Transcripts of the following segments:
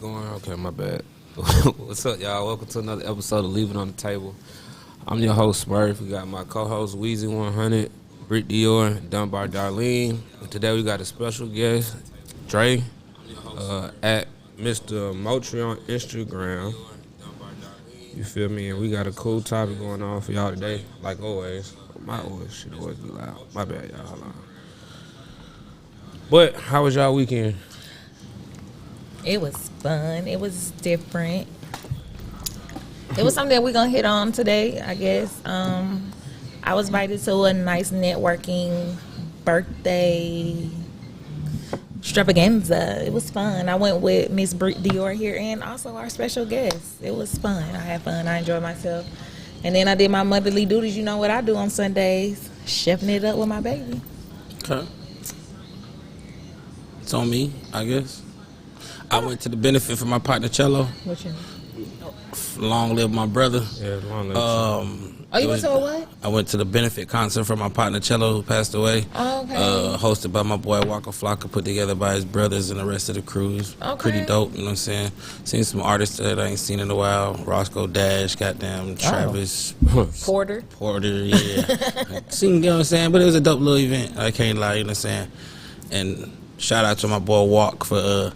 Going okay, my bad. What's up, y'all? Welcome to another episode of Leave It on the Table. I'm your host, Smurf. We got my co-host, Weezy 100, Britt Dior, Dunbar Darlene. And today we got a special guest, Dre, at Mr. Motri on Instagram. You feel me? And we got a cool topic going on for y'all today, like always. My always shit always be loud. My bad, y'all. Hold on. But how was y'all weekend? It was fun. It was different. It was something that we're going to hit on today, I guess. I was invited to a nice networking birthday extravaganza. It was fun. I went with Miss Britt Dior here and also our special guest. It was fun. I had fun. I enjoyed myself. And then I did my motherly duties. You know what I do on Sundays? Chefing it up with my baby. Okay. It's on me, I guess. I went to the benefit for my partner Cello. What you Long live my brother. Yeah, long live. Oh, you went to a what? I went to the benefit concert for my partner Cello, who passed away. Oh, okay. Hosted by my boy Waka Flocka, put together by his brothers and the rest of the crews. Okay. Pretty dope, you know what I'm saying? Seen some artists that I ain't seen in a while. Roscoe Dash, goddamn Travis. Porter, yeah. Seen, you know what I'm saying? But it was a dope little event. I can't lie, you know what I'm saying? And shout out to my boy Walk for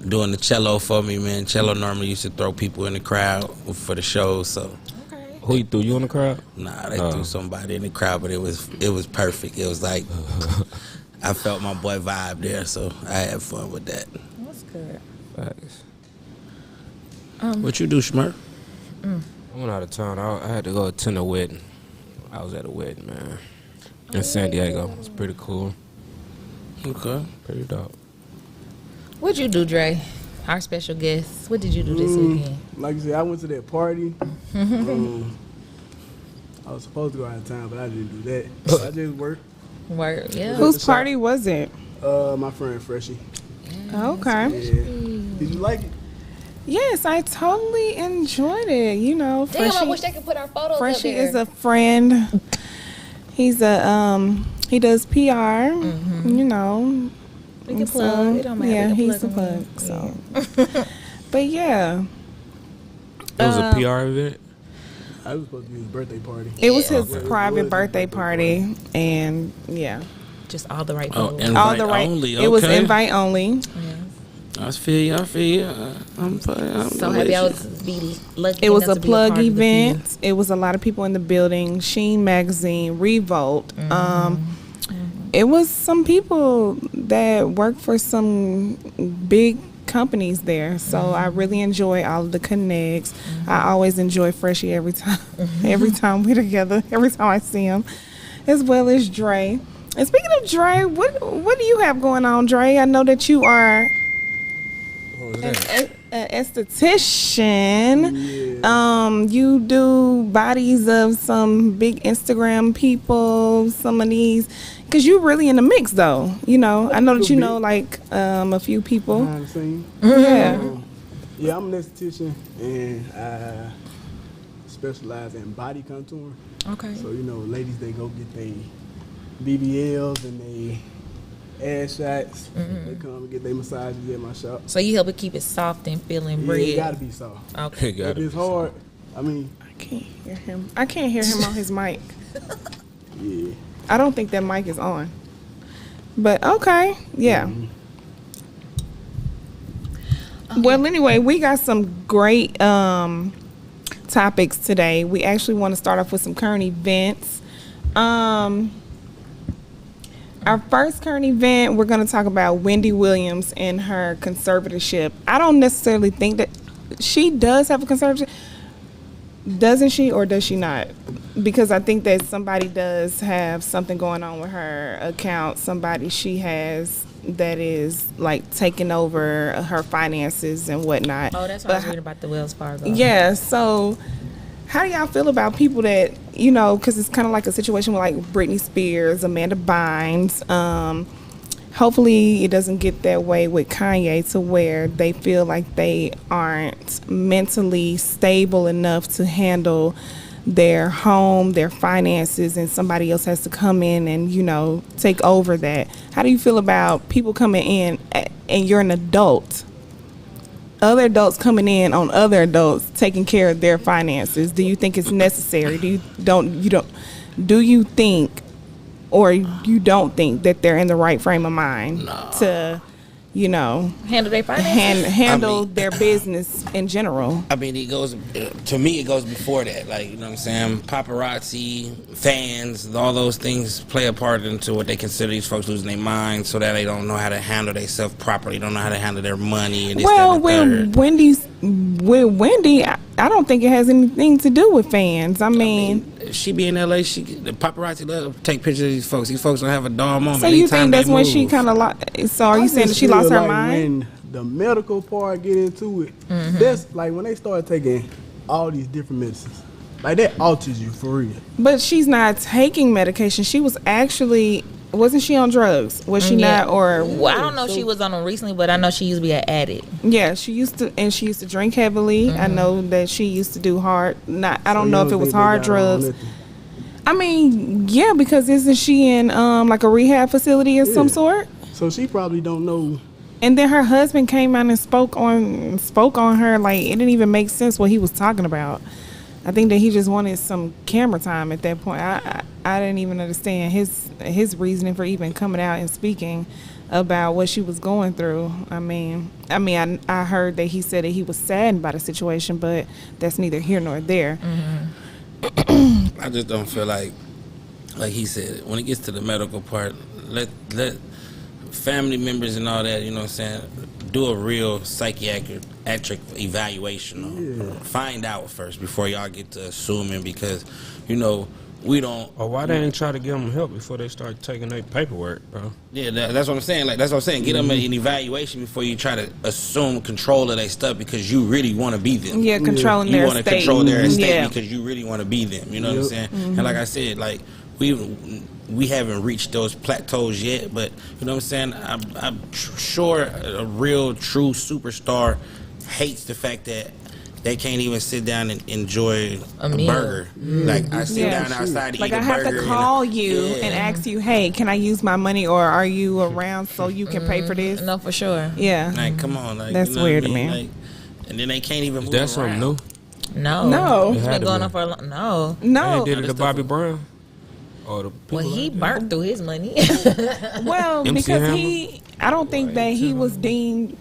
doing the cello for me, man. Cello normally used to throw people in the crowd for the show, so. okay. Who you threw? You in the crowd? Nah, they threw somebody in the crowd, but it was perfect. It was like I felt my boy vibe there, so I had fun with that. That's good. Facts. What you do, Schmurf? I went out of town. I had to go attend a wedding. I was at a wedding, man, in San Diego. It's pretty cool. Okay. Pretty dope. What'd you do, Dre? Our special guest. What did you do this weekend? Like you said, I went to that party. I was supposed to go out of town, but I didn't do that. I just worked. Work, yeah. Whose party was it? My friend Freshie. Okay. Yeah. Did you like it? Yes, I totally enjoyed it. You know, Damn, I Freshie, wish they could put our photos Freshie up there. is a friend. He's a he does PR. You know. We can plug. It don't matter. Yeah, We can he's the plug him plug. in. So, but yeah, It was a PR event. I was supposed to be his birthday party. it was his Okay. private It birthday party, and yeah, Just all the right Oh, people. invite all the right. only. It was okay. invite only. I feel you. I'm So happy I was be lucky. It was enough a to be plug part of the event. It was a lot of people in the building. Sheen Magazine, Revolt. It was some people that work for some big companies there. So I really enjoy all of the connects. I always enjoy Freshie every time. Every time we're together. Every time I see him. As well as Dre. And speaking of Dre, what do you have going on, Dre? I know that you are What was that? an esthetician. Yeah. You do bodies of some big Instagram people, some of these, because you're really in the mix though. You know, I know that you know like a few people. Behind the scenes. Yeah. Yeah, I'm an esthetician, and I specialize in body contouring. Okay. So, you know, ladies, they go get their BBLs and they ass shots. They come and get their massages at my shop. So you help it keep it soft and feeling Yeah, red. it gotta be soft. Okay. It got If it's hard, I mean, I can't hear him. I can't hear him on his mic. yeah. I don't think that mic is on. But okay, yeah. Well, anyway, we got some great topics today. We actually want to start off with some current events. Our first current event, we're going to talk about Wendy Williams and her conservatorship. I don't necessarily think that she does have a conservatorship. Doesn't she, or does she not? Because I think that somebody does have something going on with her account. Somebody she has that is like taking over her finances and whatnot. Oh, that's what I was reading about the Wells Fargo. Yeah, so how do y'all feel about people that, you know, because it's kind of like a situation with like Britney Spears, Amanda Bynes. Hopefully it doesn't get that way with Kanye to where they feel like they aren't mentally stable enough to handle their home, their finances, and somebody else has to come in and, you know, take over that. How do you feel about people coming in and you're an adult other adults coming in on other adults taking care of their finances, do you think it's necessary? Do you think, or you don't think that they're in the right frame of mind to, handle their finances, handle their business in general? I mean, to me, it goes before that. Like, you know what I'm saying? Paparazzi, fans, all those things play a part into what they consider these folks losing their minds, so that they don't know how to handle themselves properly, don't know how to handle their money. And this, that, and with Wendy, I don't think it has anything to do with fans. I mean, she be in LA. The paparazzi love to take pictures of these folks. These folks don't have a dull moment. So you think that's when she kind of So are you saying that she lost her mind? When the medical part get into it, that's like when they start taking all these different medicines. Like, that alters you for real. But she's not taking medication. She was actually, wasn't she on drugs? Was she not? Or well, I don't know if she was on them recently, but I know she used to be an addict. Yeah, she used to drink heavily. I know that she used to do hard. I don't know if it was hard drugs. I mean, yeah, because isn't she in like a rehab facility of some sort? So she probably don't know. And then her husband came out and spoke on her. Like, it didn't even make sense what he was talking about. I think that he just wanted some camera time at that point. I didn't even understand his reasoning for even coming out and speaking about what she was going through. I heard that he said that he was saddened by the situation, but that's neither here nor there. I just don't feel like he said, when it gets to the medical part, let family members and all that, you know what I'm saying, do a real psychiatric evaluation. Find out first before y'all get to assuming, because, we don't. Or why they didn't try to give them help before they start taking their paperwork, bro? Yeah, that's what I'm saying. Like, that's what I'm saying. Get them an evaluation before you try to assume control of their stuff, because you really want to be them. Yeah, controlling their estate. You want to control their estate because you really want to be them. You know what I'm saying? And like I said, like, we haven't reached those plateaus yet, but you know what I'm saying? I'm sure a real, true superstar hates the fact that they can't even sit down and enjoy a burger. Like, I sit down outside to eat a burger. Like, I have to call you and ask you, hey, can I use my money, or are you around so you can pay for this? No, for sure. Yeah. Like, come on. Like, that's weird to me. Like, and then they can't even move That's around. something new? No. It's been going on for a long. No. They did it to Bobby Brown? Well, he burnt through his money. Well, because I don't think that he was deemed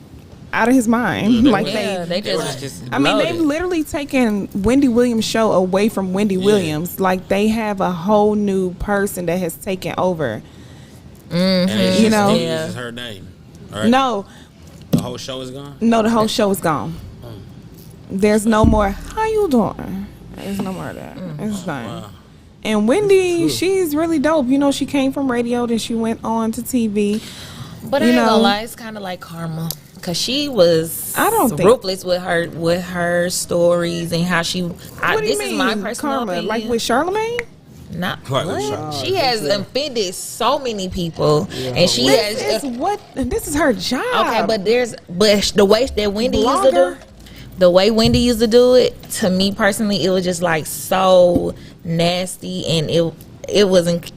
out of his mind. Like, they just they've literally taken Wendy Williams' show away from Wendy Williams. Like, they have a whole new person that has taken over. And it's just her name. All right? No. The whole show is gone? No, the whole show is gone. There's no more, how you doing? There's no more of that. It's done. Wow. And Wendy, she's really dope. She came from radio, then she went on to TV. But I ain't gonna lie, it's kind of like karma. Cause she was ruthless with her stories and how she. What do you mean? Is my personal karma, opinion. like with Charlamagne? Not what? She has offended so many people, and she has. This is her job. Okay, but the way that Wendy used to do. The way Wendy used to do it, to me personally, it was just like so nasty, and it wasn't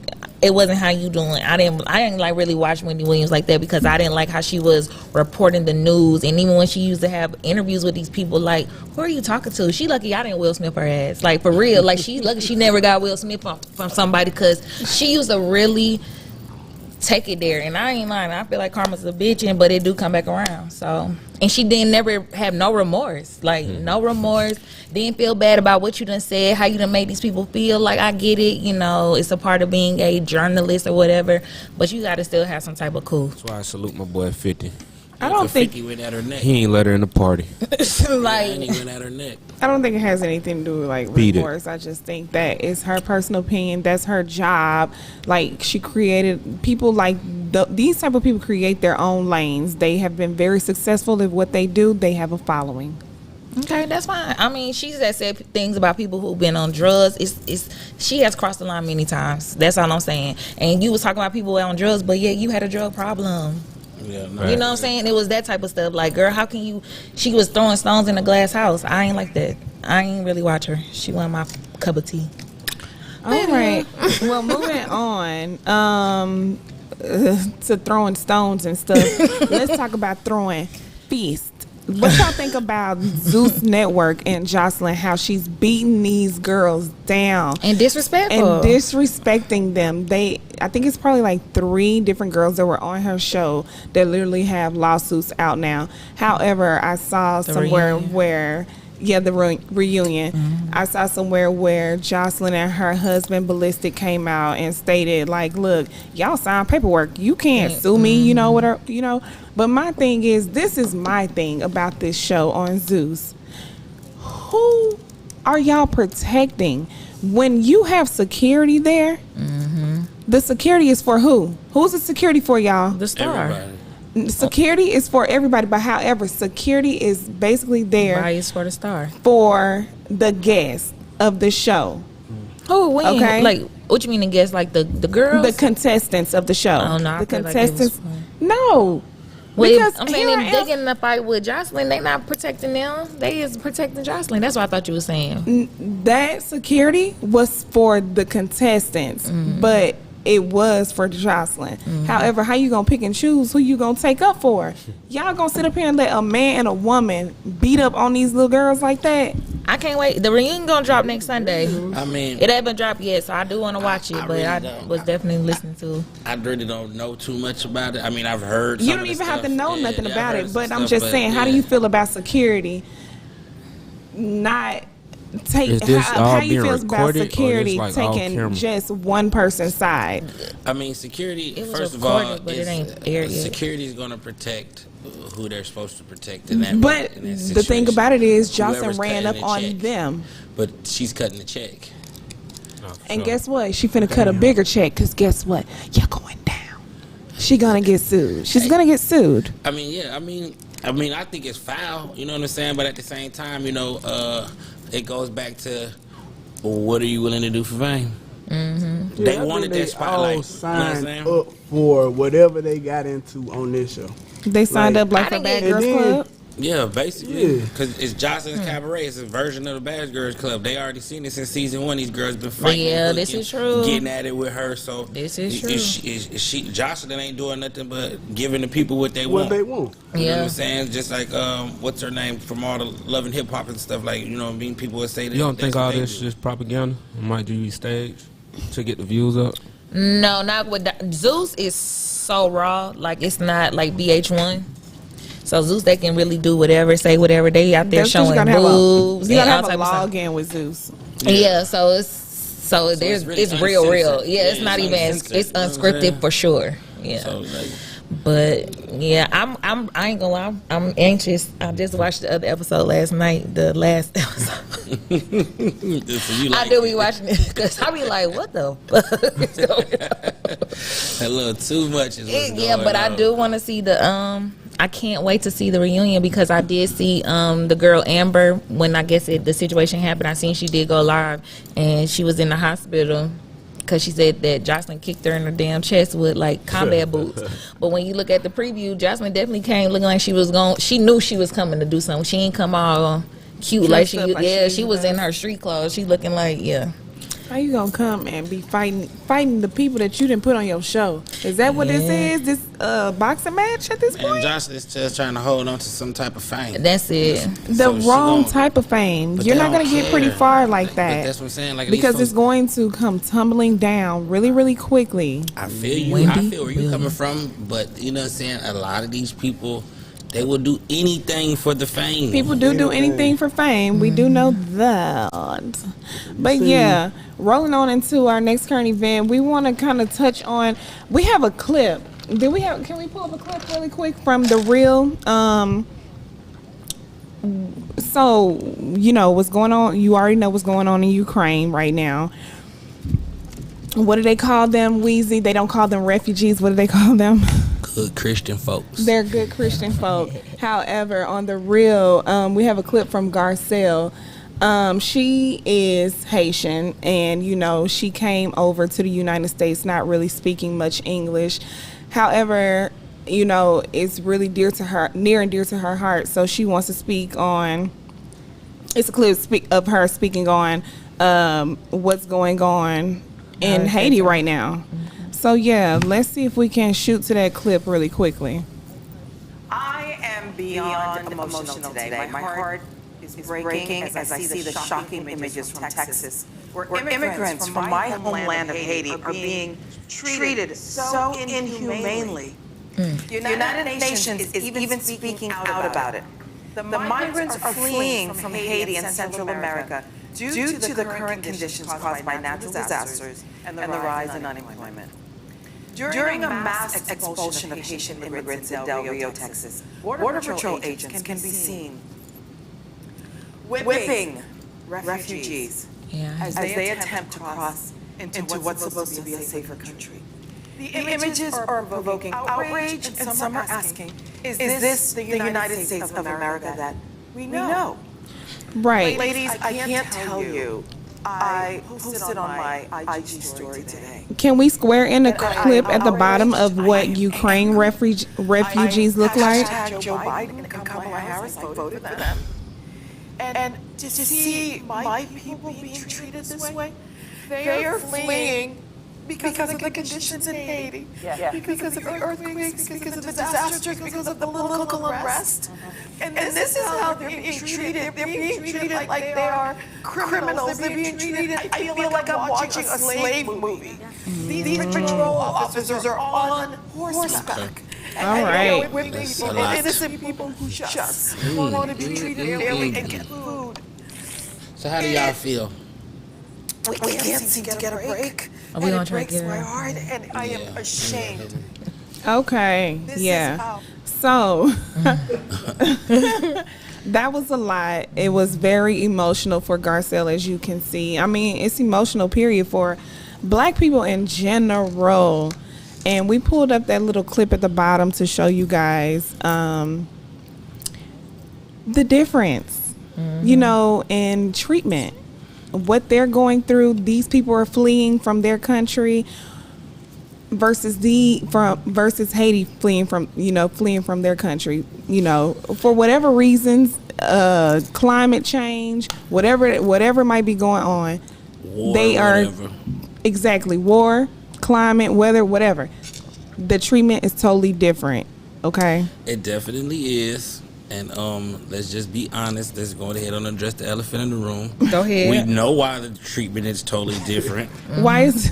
how you doing. I didn't like really watch Wendy Williams like that, because I didn't like how she was reporting the news, and even when she used to have interviews with these people, like, who are you talking to? She lucky I didn't Will Smith her ass, like, for real. Like, she lucky she never got Will Smith from somebody, because she used to really take it there. And I ain't lying, I feel like karma's a bitch, but it do come back around. So, and she didn't never have no remorse, like no remorse, didn't feel bad about what you done said, how you done made these people feel. Like, I get it, it's a part of being a journalist or whatever, but you gotta still have some type of cool. That's why I salute my boy 50. I don't think 50 went at her neck. He ain't let her in the party. Like, he went at her neck. I don't think it has anything to do with like remorse. I just think that it's her personal opinion. That's her job. Like, she created people like these type of people create their own lanes. They have been very successful at what they do. They have a following. Okay, that's fine. I mean, she's said things about people who've been on drugs. She has crossed the line many times. That's all I'm saying. And you was talking about people on drugs, but you had a drug problem. Yeah, you know what I'm saying? It was that type of stuff. Like, girl, how can you? She was throwing stones in a glass house. I ain't like that. I ain't really watch her. She wasn't my cup of tea. All right. Well, moving on to throwing stones and stuff. Let's talk about throwing fists what y'all think about Zeus Network and Jocelyn, how she's beating these girls down And disrespectful. and disrespecting them? I think it's probably like 3 different girls that were on her show that literally have lawsuits out now. However, I saw somewhere reunion. where the reunion. I saw somewhere where Jocelyn and her husband Ballistic came out and stated, like, look, y'all signed paperwork. You can't sue me, you know, whatever, you know. But my thing is, this is my thing about this show on Zeus. Who are y'all protecting? When you have security there, the security is for who? Who's the security for, y'all? The star. Everybody. Security is for everybody, but however, security is basically there Bias for the star. for the guests of the show, Who when? Okay. Like, what you mean the guests? Like the girls? the contestants of the show. Oh, no, I the feel like it was contestants. fun. No, Well, because I'm saying here I if they am- get in a fight with Jocelyn, they not protecting them. They is protecting Jocelyn. That's what I thought you were saying. that security was for the contestants, but it was for Jocelyn. However, how you gonna pick and choose who you gonna take up for? Y'all gonna sit up here and let a man and a woman beat up on these little girls like that? I can't wait. The reunion gonna drop next Sunday. I mean, It haven't dropped yet, so I do want to watch it. I But really I don't. was definitely listening to. I really don't know too much about it. I mean, I've heard. You some don't of the even have to stuff. know Yeah, nothing yeah, I've about heard it, but some I'm stuff, just saying, how do yeah. you feel about security not take Is this how all you being feel about recorded, or security just, like, all taking camera? just one person's side? I mean, security. It was First of all, recorded, but it ain't aired yet. security is going to protect who they're supposed to protect in that. But in that the thing situation. about it is, Jocelyn Whoever's ran up cutting the on check. them. But she's cutting the check. And guess what? She finna cut a bigger check, because guess what? You're going down. She gonna get sued. She's gonna get sued. I mean, yeah. I mean, I think it's foul. You know what I'm saying? But at the same time, you know, it goes back to what are you willing to do for fame? They I wanted think that spotlight. all You know what I'm signed saying? up for whatever they got into on this show. They signed Like, up like I for didn't Bad get- Girls And then- Club. Yeah, basically, Yeah. because it's Jocelyn's Cabaret. It's a version of the Bad Girls Club. They already seen it since season 1. These girls been fighting. Yeah, and this hooking, is true. Getting at it with her. So This is true. Jocelyn ain't doing nothing but giving the people what they What want. they want. You know what Yeah. I'm saying? Just like what's her name from all the Love and Hip Hop and stuff. Like, you know what I mean? People would say that. You don't think that's what all they this do. is propaganda? It might be staged to get the views up. No, not with Zeus is so raw. Like, it's not like VH1. So Zeus, they can really do whatever, say whatever. They out there That's 'cause showing you gotta boobs you gotta and all have a type of stuff. login with Zeus. Yeah, so it's really it's real. uncensored. Yeah, it's Yeah, not it's even uncensored, it's you know what I'm unscripted saying? for sure. Yeah. So, like, But yeah, I ain't gonna lie. I'm anxious. I just watched the other episode last night. The last episode. so you I like do be watching it because I be like, what the fuck is going on? a little too much. Is what's Yeah, going but I on. do want to see the I can't wait to see the reunion because I did see the girl Amber when I guess the situation happened. I seen she did go live and she was in the hospital because she said that Jocelyn kicked her in her damn chest with like combat boots. But when you look at the preview, Jocelyn definitely came looking like she was going. She knew she was coming to do something. She ain't come all cute like she. Dressed up like Yeah, she she was in was. her street clothes. She looking like How you gonna come and be fighting the people that you didn't put on your show? Is that what this Yeah. is? This boxing match at this And point? Jocelyn's just trying to hold on to some type of fame. That's it. The So she wrong gon- type of fame. But You're they not don't gonna get pretty care. far like But that. that's what I'm saying. Like, Because these it's folks- going to come tumbling down really, really quickly. I feel you. Wendy I feel where you coming Williams. from, but you know what I'm saying. A lot of these people, they will do anything for the fame. People do anything for fame. We do know that. But yeah, rolling on into our next current event, we want to kind of touch on. We have a clip. Can we pull up a clip really quick from the real? So you know what's going on. You already know what's going on in Ukraine right now. What do they call them, Weezy? They don't call them refugees. What do they call them? Good Christian folks. They're good Christian folk. However, on the real, we have a clip from Garcelle. She is Haitian, and you know she came over to the United States not really speaking much English. However, you know it's really near and dear to her heart. So she wants to speak on. It's a clip of her speaking on what's going on in Haiti right now. So yeah, let's see if we can shoot to that clip really quickly. I am am beyond emotional today. My heart is breaking as I see the shocking images from Texas, where immigrants from my homeland of Haiti are being treated so inhumanely. The United Nations is even speaking out about it. The migrants are fleeing from Haiti and Central America due to the current conditions caused by natural disasters and the rise in unemployment. During a mass expulsion of Haitian immigrants in Del Rio, Texas, Border Patrol agents can be seen whipping refugees as they attempt to cross into what's supposed to be a safer country. The images are provoking outrage, and some are asking, is this the United States of America that we know? Right. Ladies, I can't tell you. I posted on my IG story today. Can we square in a clip at the bottom of what Ukraine refugees look like? Hashtag Joe Biden and Kamala Harris, I voted for them. And to see my people being treated this way, they are fleeing because of the conditions in Haiti, because of the earthquakes, because of the disasters, because of the political unrest. And this is how they're being treated. They're being treated like they are criminals. They're being treated, I feel like I'm watching a slave movie. These patrol officers are on horseback. All right. With innocent people who just want to be treated fairly and get food. So how do y'all feel? We can't seem to get a break. Are we gonna it try to breaks get my her? heart, and I am ashamed. Okay. This is Yeah. how. So that was a lot. It was very emotional for Garcelle, as you can see. I mean, it's emotional, period, for Black people in general. And we pulled up that little clip at the bottom to show you guys the difference, you know, in treatment. What they're going through. These people are fleeing from their country versus Haiti fleeing from their country, you know, for whatever reasons, climate change, whatever might be going on. War, they are whatever. exactly war, climate, weather, whatever. The treatment is totally different. Okay. It definitely is. And let's just be honest. Let's go ahead and address the elephant in the room. Go ahead. We know why the treatment is totally different. Why is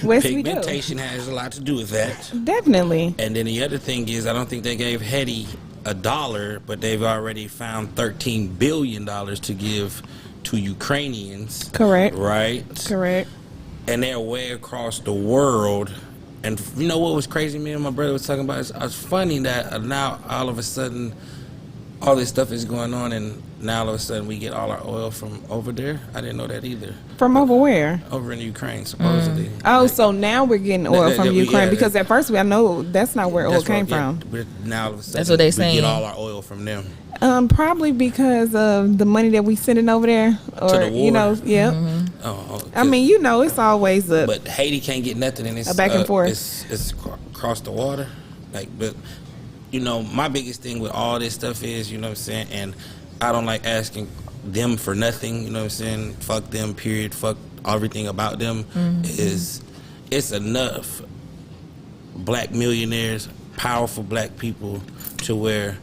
we do? Pigmentation has a lot to do with that. Definitely. And then the other thing is, I don't think they gave Haiti $1, but they've already found $13 billion to give to Ukrainians. Correct. Right? Correct. And they're way across the world. And you know what was crazy? Me and my brother was talking about. It's funny that now all of a sudden all this stuff is going on, and now all of a sudden we get all our oil from over there. I didn't know that either. From over where? Over in Ukraine, supposedly. Oh, so now we're getting oil from Ukraine, yeah, because at first I know that's not where oil That's came what- yeah, from. but now all of a sudden That's what they we saying. get all our oil from them. Probably because of the money that we sending over there, or the war? you know, yeah. Oh, I mean, you know, it's always but Haiti can't get nothing, and it's A back and forth. It's across the water, but. You know, my biggest thing with all this stuff is, you know what I'm saying, and I don't like asking them for nothing, you know what I'm saying, fuck them, period, fuck everything about them, is it's enough Black millionaires, powerful Black people to where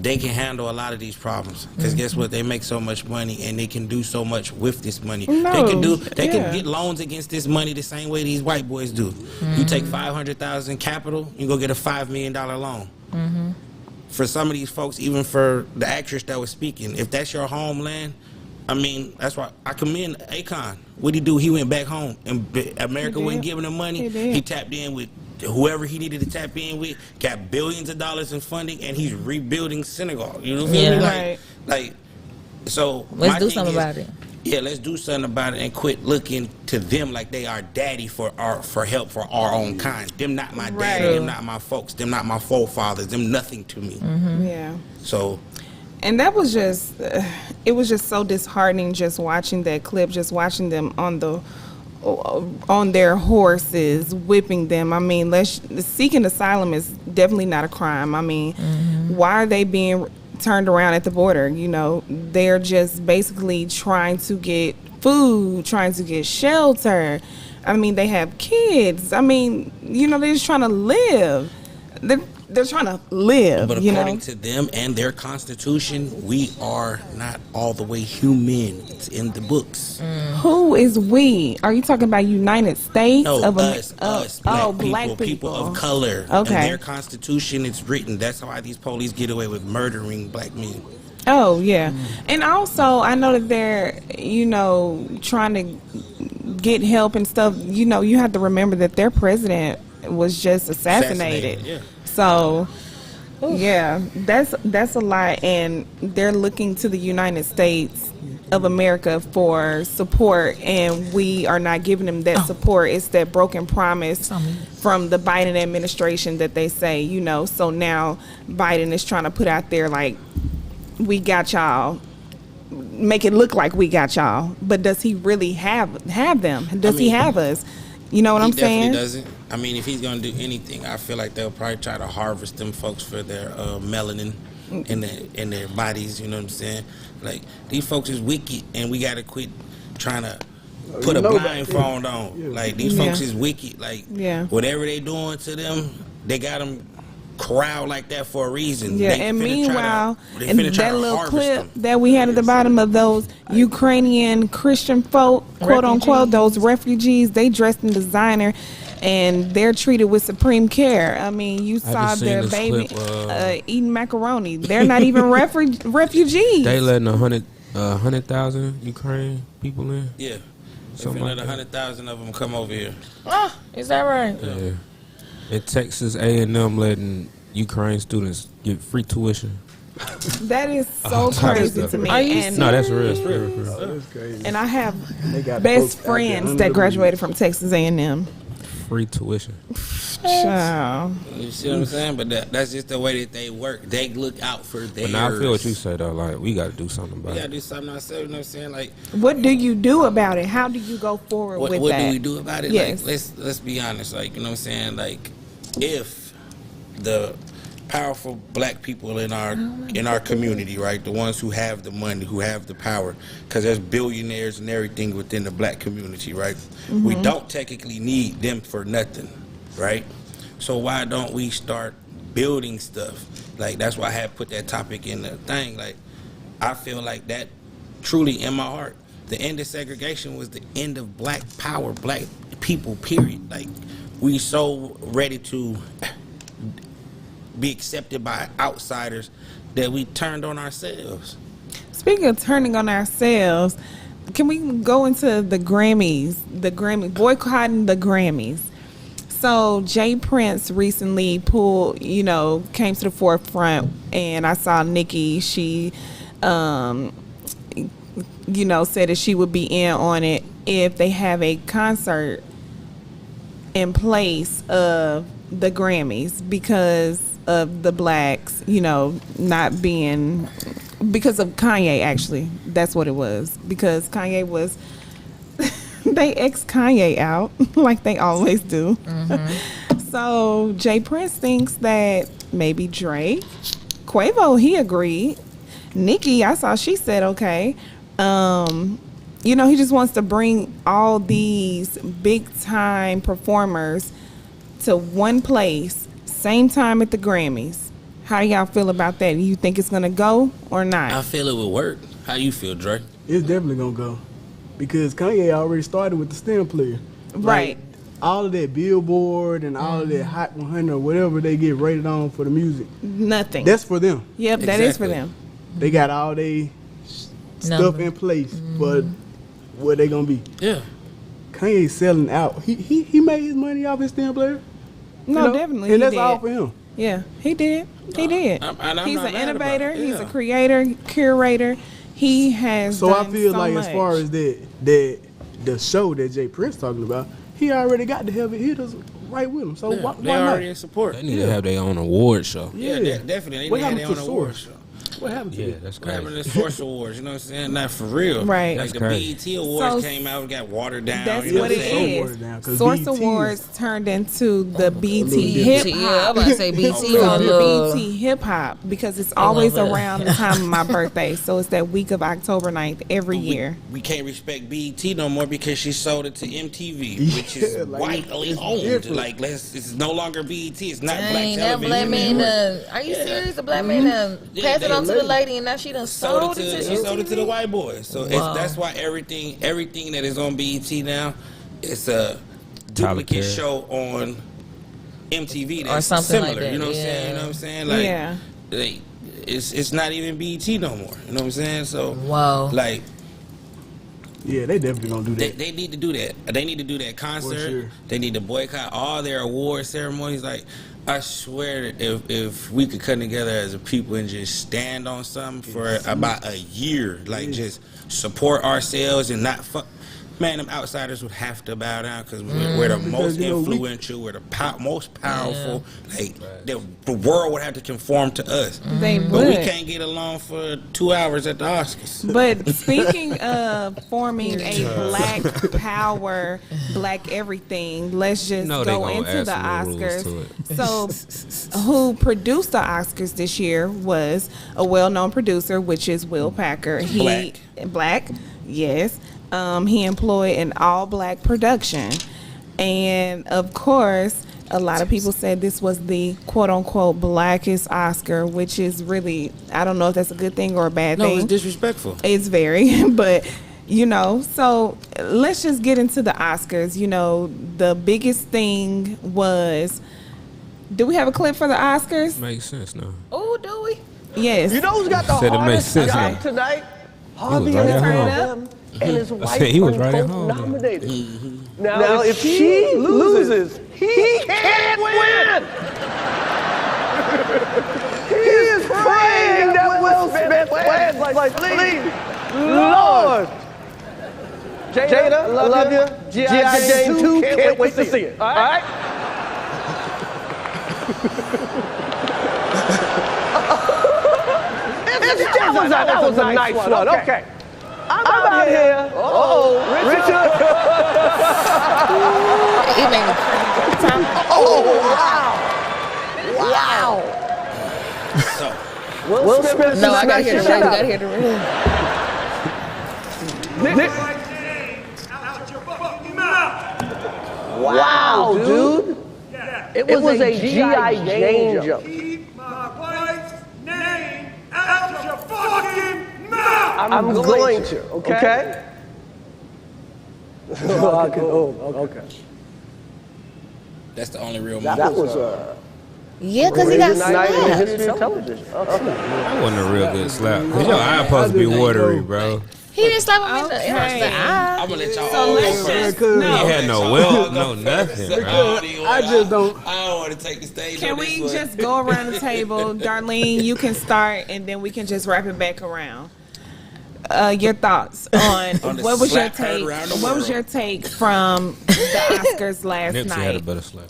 they can handle a lot of these problems. Because guess what? They make so much money, and they can do so much with this money. They can get loans against this money the same way these white boys do. You take $500,000 capital, you go get a $5 million loan. For some of these folks, even for the actress that was speaking, if that's your homeland, I mean, that's why I commend Akon. What'd he do? He went back home, and America wasn't giving him money. He tapped in with whoever he needed to tap in with, got billions of dollars in funding, and he's rebuilding Senegal. You know what I mean? Like, so Let's do something about it. Yeah, let's do something about it and quit looking to them like they are daddy for help for our own kind. Them not my daddy, them not my folks, them not my forefathers, them nothing to me. Yeah. So, and that was just, it was just so disheartening just watching that clip, just watching them on their horses, whipping them. I mean, seeking asylum is definitely not a crime. I mean, why are they being turned around at the border? You know, they're just basically trying to get food, trying to get shelter. I mean, they have kids. I mean, you know, they're just trying to live. they're trying to live. But You according know, to them and their constitution, we are not all the way human. It's in the books. who is we? Are you talking about United States No, of us, black people of color. Okay. In their constitution, it's written. That's why these police get away with murdering black men. Oh yeah, and also I know that they're, you know, trying to get help and stuff. You know, you have to remember that their president was just assassinated. Yeah. So yeah, that's a lot, and they're looking to the United States of America for support, and we are not giving them that support. It's that broken promise from the Biden administration that they say, you know. So now Biden is trying to put out there like, we got y'all, make it look like we got y'all, but does he really have them? Does he have us? You know what I'm saying? He definitely doesn't. I mean, if he's gonna do anything, I feel like they'll probably try to harvest them folks for their melanin in their bodies. You know what I'm saying? Like, these folks is wicked, and we gotta quit trying to put a blindfold on. Yeah. Like, these folks is wicked. Like, whatever they doing to them, they got them corralled like that for a reason. Yeah, They and finna meanwhile, they and finna try that to little harvest clip them. that we had at the bottom of those Ukrainian Christian folk, quote unquote, those refugees, they dressed in designer and they're treated with supreme care. I mean, you saw just seen their this baby clip, eating macaroni. They're not even refugees. They letting 100,000 Ukraine people in. Yeah. Something If like let that. 100,000 of them come over here. Is that right? Yeah. In Texas, A&M letting Ukraine students get free tuition. That is so Oh, crazy that's to me. Are you And, No, that's real. That's real. Oh, that's crazy. and I have They got best folks out there friends under that the graduated from Texas A&M. Free tuition. Child. You see what I'm saying? But that's just the way that they work. They look out for theirs. But now I feel what you say though. Like, we got to do something We about gotta it. do something ourselves. You know what I'm saying? Like, What do you do about it? How do you go forward what with do that? we do about it? Yes. Like, let's be honest. Like, you know what I'm saying? Like, if the powerful black people in our community, right, the ones who have the money, who have the power, because there's billionaires and everything within the black community, right? We don't technically need them for nothing, right? So why don't we start building stuff? Like, that's why I had put that topic in the thing. Like, I feel like that truly in my heart, the end of segregation was the end of black power, black people, period. Like, we so ready to be accepted by outsiders that we turned on ourselves. Speaking of turning on ourselves, can we go into the Grammys? Boycotting the Grammys. So Jay Prince recently came to the forefront, and I saw Nikki. She, said that she would be in on it if they have a concert in place of the Grammys because of the blacks, not being, because of Kanye, actually. That's what it was. Because Kanye was, they ex-Kanye out, like they always do. So Jay Prince thinks that maybe Drake, Quavo, he agreed. Nikki, I saw she said okay. He just wants to bring all these big-time performers to one place, same time at the Grammys. How do y'all feel about that? Do you think it's gonna go or not? I feel it would work. How you feel, Drake? It's definitely gonna go because Kanye already started with the STEM player. Right. Like, all of that Billboard and all of that Hot 100 or whatever they get rated on for the music, Nothing. that's for them. Yep, that is for Exactly. them. They got all they stuff in place for where they gonna be. Yeah. Kanye's selling out. He made his money off his STEM player. No, definitely. And he that's did. all for him. Yeah, he did. He did. I'm He's not an mad about innovator. it. He's a Yeah. creator, curator. He has. So I done feel so like much. as far as the show that Jay Prince talking about, he already got the heavy hitters right with him. So why They already not? in support. They need to have their own award show. Yeah, Yeah. definitely. They What need to have happened their to own award Source? show. What happened to Yeah, it? that's What happened crazy. to the Source Awards? You know what I'm saying? Not for real. Right. Like That's the crazy. BET Awards So- came out and got watered down. That's you know what what it I'm saying? So watered is. down, 'cause Source BET is- Awards turned into the BET little hip different. Yeah, I'm hop. about to say BT So on the the BET hip hop because it's always love it. around the time of my birthday. So it's that week of October 9th every year. We can't respect BET no more because she sold it to MTV, which is Yeah, like, whitely it's owned. different. Like, it's no longer BET. It's not black Dang, that television. black man anymore. are you serious? The black man Yeah, passed it they on to the lady and now she done sold it to She sold it to the MTV? white boys. So Wow. that's why everything that is on BET now, it's a Tyler duplicate Perry. show on MTV Or that's something like similar. that, You know what I'm yeah. saying? You know what I'm saying? Like, Yeah. like, it's not even BET no more. You know what I'm saying? So, Wow. like, Yeah, they definitely gonna do they, that. they need to do that. They need to do that concert. sure. They need to boycott all their award ceremonies. Like, I swear, if we could come together as a people and just stand on something for about a year, like just support ourselves and not fuck. Man, them outsiders would have to bow down because we're the most Because, you know, influential, we're the most powerful. Like the world would have to conform to us. They But we would. can't get along for 2 hours at the Oscars. But speaking of forming a black power, black everything, let's just No, they go gonna into add the some little rules Oscars. So, who produced the Oscars this year was a well-known producer, which is Will Packer. Black, yes. He employed an all-black production, and of course, a lot of people said this was the quote-unquote blackest Oscar, which is really, I don't know if that's a good thing or a bad No, thing. it's disrespectful. It's very, but you know, so let's just get into the Oscars. You know, the biggest thing was, do we have a clip for the Oscars? Makes sense now. Oh, do we? Yes. You know who's got the Said it makes hardest sense job now. tonight? Harvey right at and home. them and his wife said he was are right at both home then. nominated. Now, if she loses, he can't win. He is praying that Will Smith wins. Like, please, Lord. Jada, I love you. G.I. Jane 2, can't wait to see it. All right? That was a nice one. Okay. I'm out here. Richard. He made me cry. Wow. So, Will Smith. No, I gotta hear the Shut room. up. Gotta hear the room. Wow, dude. It was a G.I. Jane jump. Keep my wife's name out your fucking mouth! I'm going to, okay? Okay. that's the only real That moment. was Yeah, because he got crazy night in the slapped. history of television. That wasn't a real good slap. Cause your eye supposed to be watery, bro. He didn't slap him in the Okay. eye. I'm gonna let y'all So all let's go just- first. He had no well, no nothing, bro. I just don't. I don't want to take the stage. Can on we this one. just go around the table? Darlene, you can start, and then we can just wrap it back around. Your thoughts on the what was your slap heard take? around the What was world. your take from the Oscars last Nipsey had a night? better slap.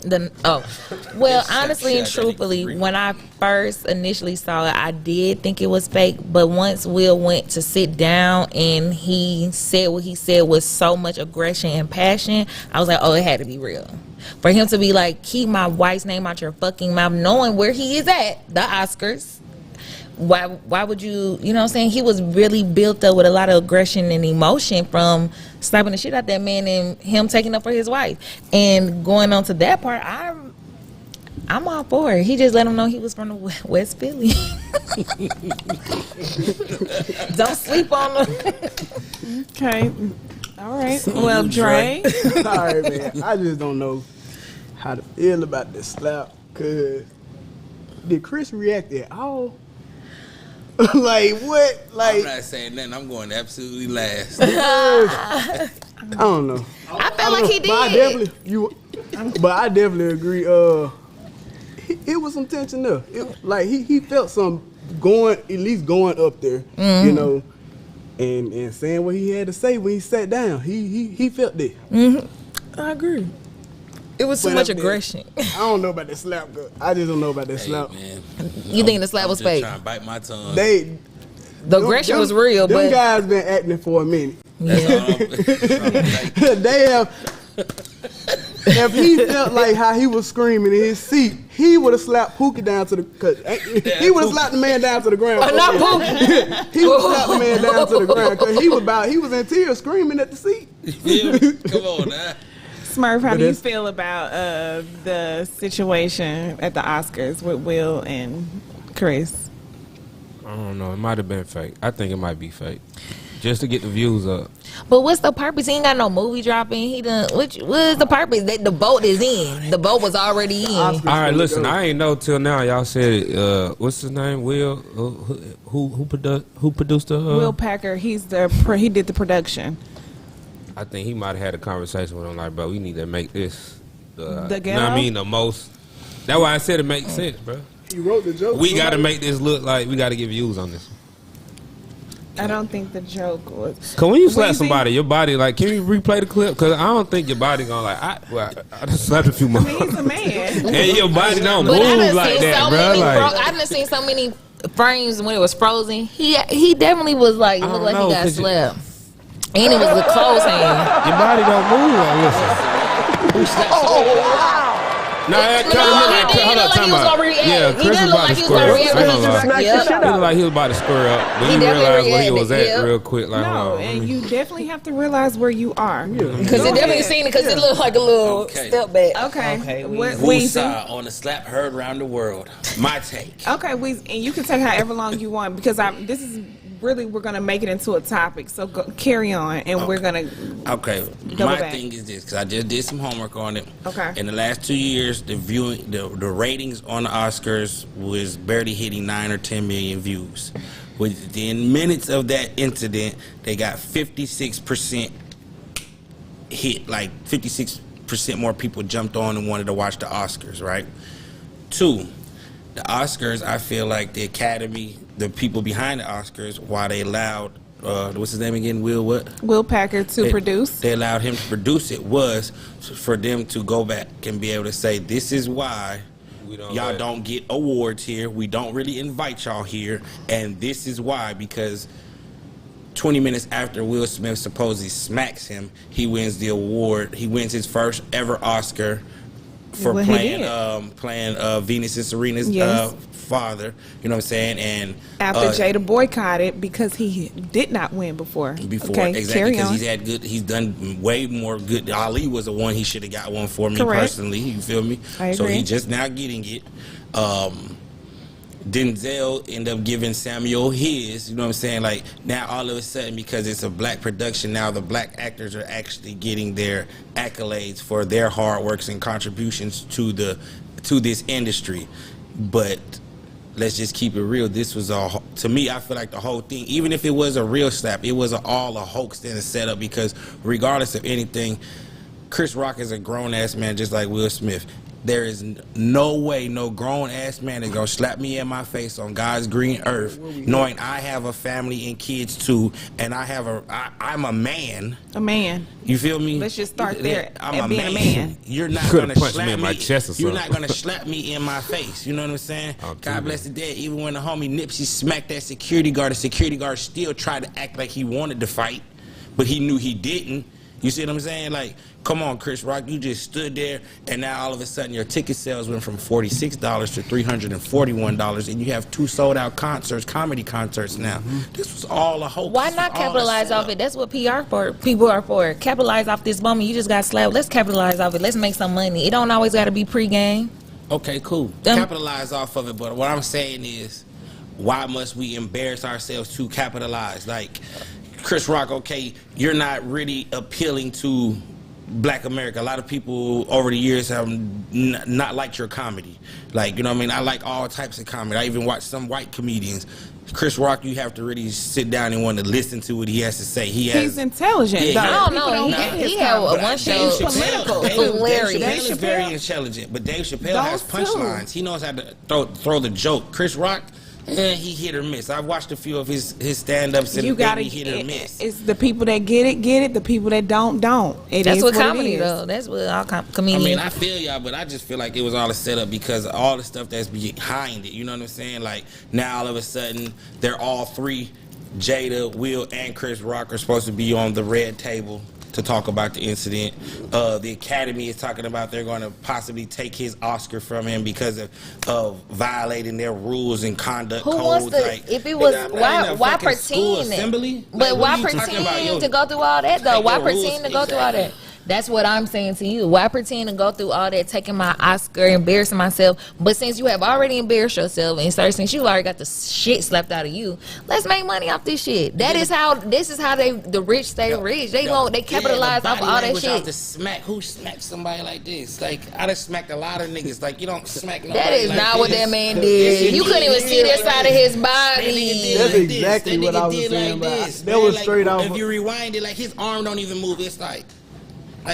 Well, It's honestly and shut, truthfully, shut. when I first initially saw it, I did think it was fake. But once Will went to sit down and he said what he said with so much aggression and passion, I was like, oh, it had to be real. For him to be like, keep my wife's name out your fucking mouth, knowing where he is at, the Oscars. Why would you, you know what I'm saying? He was really built up with a lot of aggression and emotion from slapping the shit out that man and him taking up for his wife. And going on to that part, I'm all for it. He just let him know he was from the West Philly. Don't sleep on him. Okay, all right. Well, Dre, Sorry, man. I just don't know how to feel about this slap. Cause did Chris react at all? Like what? I'm Like not saying nothing. I'm going absolutely last. I don't know. I felt like he But I did. I definitely agree. It was some tension there. Like he felt some at least going up there, you know, and saying what he had to say when he sat down. He felt that. I agree. It was too much aggression. I don't know about the slap, girl. I just don't know about that slap. Man. You think the slap was fake? Trying to bite my tongue. The aggression was real, them but guys been acting for a minute. yeah. They have. If he felt like how he was screaming in his seat, he would have slapped Pookie down to the. He would have slapped the man down to the ground. Not Pookie. He would have slapped the man down to the ground because he was in tears screaming at the seat. Come on, now. Smurf, how do you feel about the situation at the Oscars with Will and Chris? I don't know. It might have been fake. I think it might be fake, just to get the views up. But what's the purpose? He ain't got no movie dropping. He done. What is the purpose? That the boat is in. The boat was already in. All right, listen. I ain't know till now. Y'all said it. What's his name? Will. Who produced the? Will Packer. He did the production. I think he might have had a conversation with him like, bro, we need to make this. The you know what ghetto? I mean? The most. That's why I said it makes sense, bro. He wrote the joke. We got to make this look like we got to get views on this. I don't think the joke was. Cause when you slap Weezy? somebody, your body like, can you replay the clip? Cause I don't think your body gonna like. I just slapped a few more. He's a man. And your body don't But I move done like seen that, so bro. many. Like, I done seen so many frames when it was frozen. He definitely was like looked like he got slapped. And it was a close hand. your body don't move. Like, listen. No, hold up, time out. Yeah, Chris was about to square up. He looked like he was about to square up, but he realized where he was at real quick. Like, No, hold on, and you definitely have to realize where you are. Because it definitely seen it because it looked like a little step back. Okay. What Woosah on the slap heard around the world. My take. Okay, Weezy, and you can take however long you want because this is really we're gonna make it into a topic. So carry on, and we're gonna. Okay, Double my back. thing is this because I just did some homework on it. Okay. In the last 2 years, the ratings on the Oscars was barely hitting 9 or 10 million views. Within minutes of that incident, they got 56% hit. Like 56% more people jumped on and wanted to watch the Oscars. Right. 2, the Oscars. I feel like the Academy, the people behind the Oscars, why they allowed what's his name again? Will Packer to produce. They allowed him to produce it was for them to go back and be able to say, this is why y'all don't get awards here. We don't really invite y'all here. And this is why, because 20 minutes after Will Smith supposedly smacks him, he wins the award. He wins his first ever Oscar for playing Venus and Serena's father. You know what I'm saying? And after Jada boycotted because he did not win before. Okay, exactly, because he's done way more good. Ali was the one he should have got one for me personally. You feel me? So he just now getting it. Denzel ended up giving Samuel his, you know what I'm saying? Like, now all of a sudden, because it's a black production, now the black actors are actually getting their accolades for their hard works and contributions to this industry. But let's just keep it real. This was to me, I feel like the whole thing, even if it was a real slap, it was all a hoax and a setup, because regardless of anything, Chris Rock is a grown-ass man just like Will Smith. There is no way no grown-ass man is going to slap me in my face on God's green earth knowing I have a family and kids too, and I'm a man. A man. You feel me? Let's just start there. I'm being a man. You're not going to slap me in my chest or something. You're not going to slap me in my face. You know what I'm saying? God bless the dead. Even when the homie Nipsey smacked that security guard, the security guard still tried to act like he wanted to fight, but he knew he didn't. You see what I'm saying? Like, come on, Chris Rock, you just stood there, and now all of a sudden your ticket sales went from $46 to $341, and you have 2 sold-out concerts, comedy concerts now. This was all a hoax. Why not capitalize off it? That's what PR for. People are for. Capitalize off this moment. You just got slapped. Let's capitalize off it. Let's make some money. It don't always got to be pre-game. Okay, cool. Capitalize off of it, but what I'm saying is, why must we embarrass ourselves to capitalize? Like, Chris Rock, okay, you're not really appealing to black America. A lot of people over the years have not liked your comedy. Like, you know what I mean? I like all types of comedy. I even watch some white comedians. Chris Rock, you have to really sit down and want to listen to what he has to say. He's intelligent. Yeah, I don't know. He had one show political. Dave Chappelle is very intelligent, but Dave Chappelle has punchlines. He knows how to throw the joke. Chris Rock, He hit or miss. I've watched a few of his stand-ups and You gotta he hit or miss. It's the people that get it. The people that don't. That's what comedy though. That's what all comedians. I mean, I feel y'all, but I just feel like it was all a setup because of all the stuff that's behind it. You know what I'm saying? Like now, all of a sudden, they're all three. Jada, Will, and Chris Rock are supposed to be on the red table to talk about the incident. The Academy is talking about they're going to possibly take his Oscar from him because of violating their rules and conduct Who codes. wants to? Like, if it was, why school pretend? assembly? But Like, why pretend to go through all that though? Like, Why your rules, pretend to go through all that? That's what I'm saying to you. Why pretend to go through all that, taking my Oscar, embarrassing myself? But since you have already embarrassed yourself, and since you already got the shit slapped out of you, let's make money off this shit. This is how the rich stay rich. They capitalize off all that shit. Who smacked somebody like this? Like I done smacked a lot of niggas. Like you don't smack nobody. That is like not this. what that man did. You couldn't even see that side of his body. That's exactly what I was saying about. That was straight off. If you rewind it, like his arm don't even move. It's like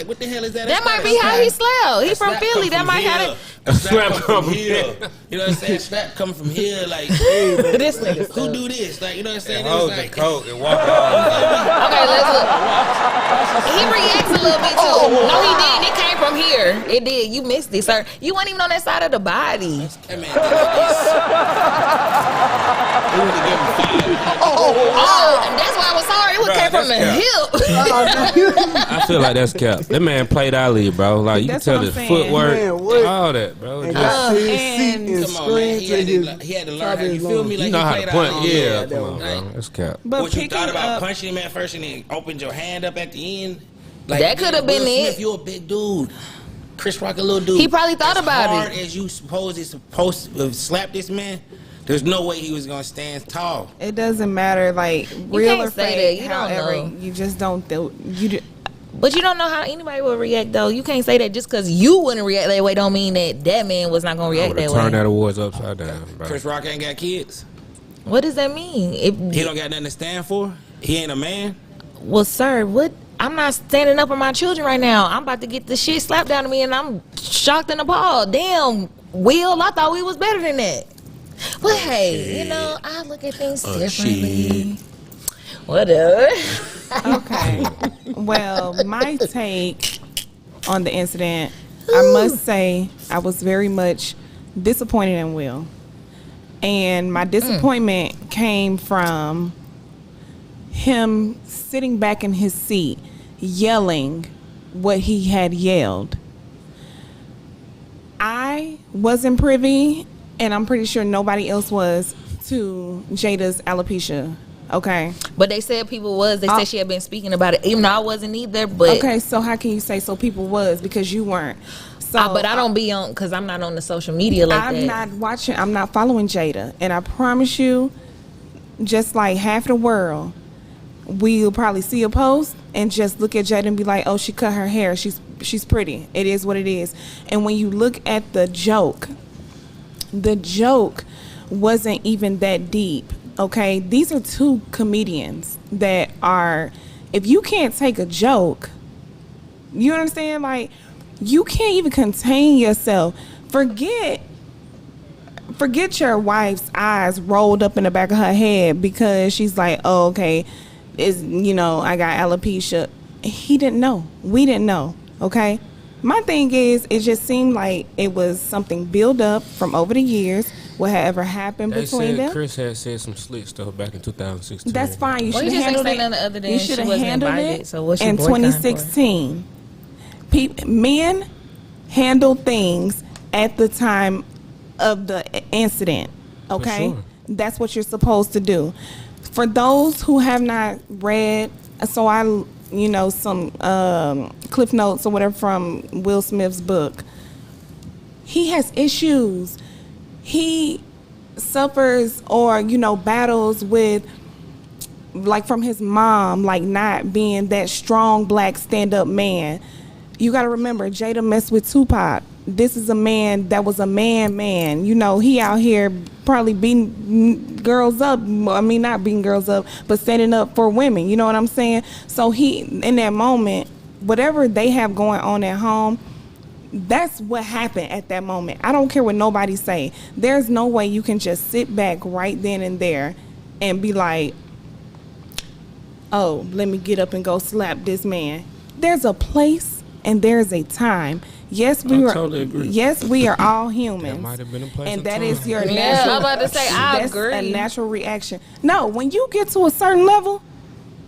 what the hell is that? That might be how he slapped. He from Philly. That might have it. A slap come from here. You know what I'm saying? Slap coming from here. Like, This nigga. who do this? Like, you know what I'm saying? Hold the Like, coat and walk off. Okay, let's look. He reacts a little bit too. No, he didn't. It came from here. It did. You missed it, sir. You weren't even on that side of the body. that man did this. Oh, that's why I was sorry. It came from the hip. I feel like that's cap. That man played Ali, bro. Like you can That's tell what his I'm saying. footwork, Man, what? all that, bro. And Just- got to his seat and- and Come on, man. screamed to He had to his learn how. You feel me? Like you know how to played punch. out. Yeah, come that on, was- bro. That's cap. But What you thought picking about up, punching him at first and then opened your hand up at the end? Like, That could have been Will it. Smith, you a big dude. Chris Rock a little dude. He probably thought about As hard it. as you supposed to slap this man, there's no way he was gonna stand tall. it doesn't matter, like real can't or say fake. that. You don't however, know. you just don't do. But you don't know how anybody would react, though. You can't say that just because you wouldn't react that way don't mean that man was not going to I react would have that way. turned that awards upside down, bro. Chris Rock ain't got kids. What does that mean? He don't got nothing to stand for. He ain't a man. Well, sir, what? I'm not standing up for my children right now. I'm about to get the shit slapped down to me, and I'm shocked and appalled. Damn, Will, I thought we was better than that. But hey, I look at things differently. Whatever. Okay. Well, my take on the incident, I must say, I was very much disappointed in Will. And my disappointment came from him sitting back in his seat, yelling what he had yelled. I wasn't privy, and I'm pretty sure nobody else was, to Jada's alopecia. Okay. But they said people was. They said she had been speaking about it, even though I wasn't either. But Okay, so how can you say so people was because you weren't? So but I don't be on because I'm not on the social media like I'm that. not watching. I'm not following Jada, and I promise you, just like half the world, we'll probably see a post and just look at Jada and be like, "Oh, she cut her hair. She's pretty. It is what it is." And when you look at the joke wasn't even that deep. Okay, these are two comedians that are. If you can't take a joke, you understand? Like, you can't even contain yourself. Forget your wife's eyes rolled up in the back of her head because she's like, oh, okay, I got alopecia. He didn't know. We didn't know. Okay. My thing is, it just seemed like it was something built up from over the years. Whatever happened They between said them. Chris had said some slick stuff back in 2016. That's fine. You Well, should you have just ain't handled say it. nothing other than You she should have wasn't handled invited, it so what's she in boycotting for? 2016. Men handle things at the time of the incident. Okay, sure. That's what you're supposed to do. For those who have not read, so some cliff notes or whatever from Will Smith's book. He has issues. He suffers or battles with, like, from his mom, like, not being that strong black stand-up man. You got to remember, Jada messed with Tupac. This is a man that was a man. He out here probably beating girls up. I mean, not beating girls up, but standing up for women. You know what I'm saying? So he, in that moment, whatever they have going on at home, That's what happened at that moment. I don't care what nobody say. There's no way you can just sit back right then and there and be like, oh, let me get up and go slap this man. There's a place and there's a time. Yes, totally agree. Yes, we are all humans. That might have been a place and and that time. is your Yeah, natural. I'm about to say, I that's agree. a natural reaction. No, when you get to a certain level,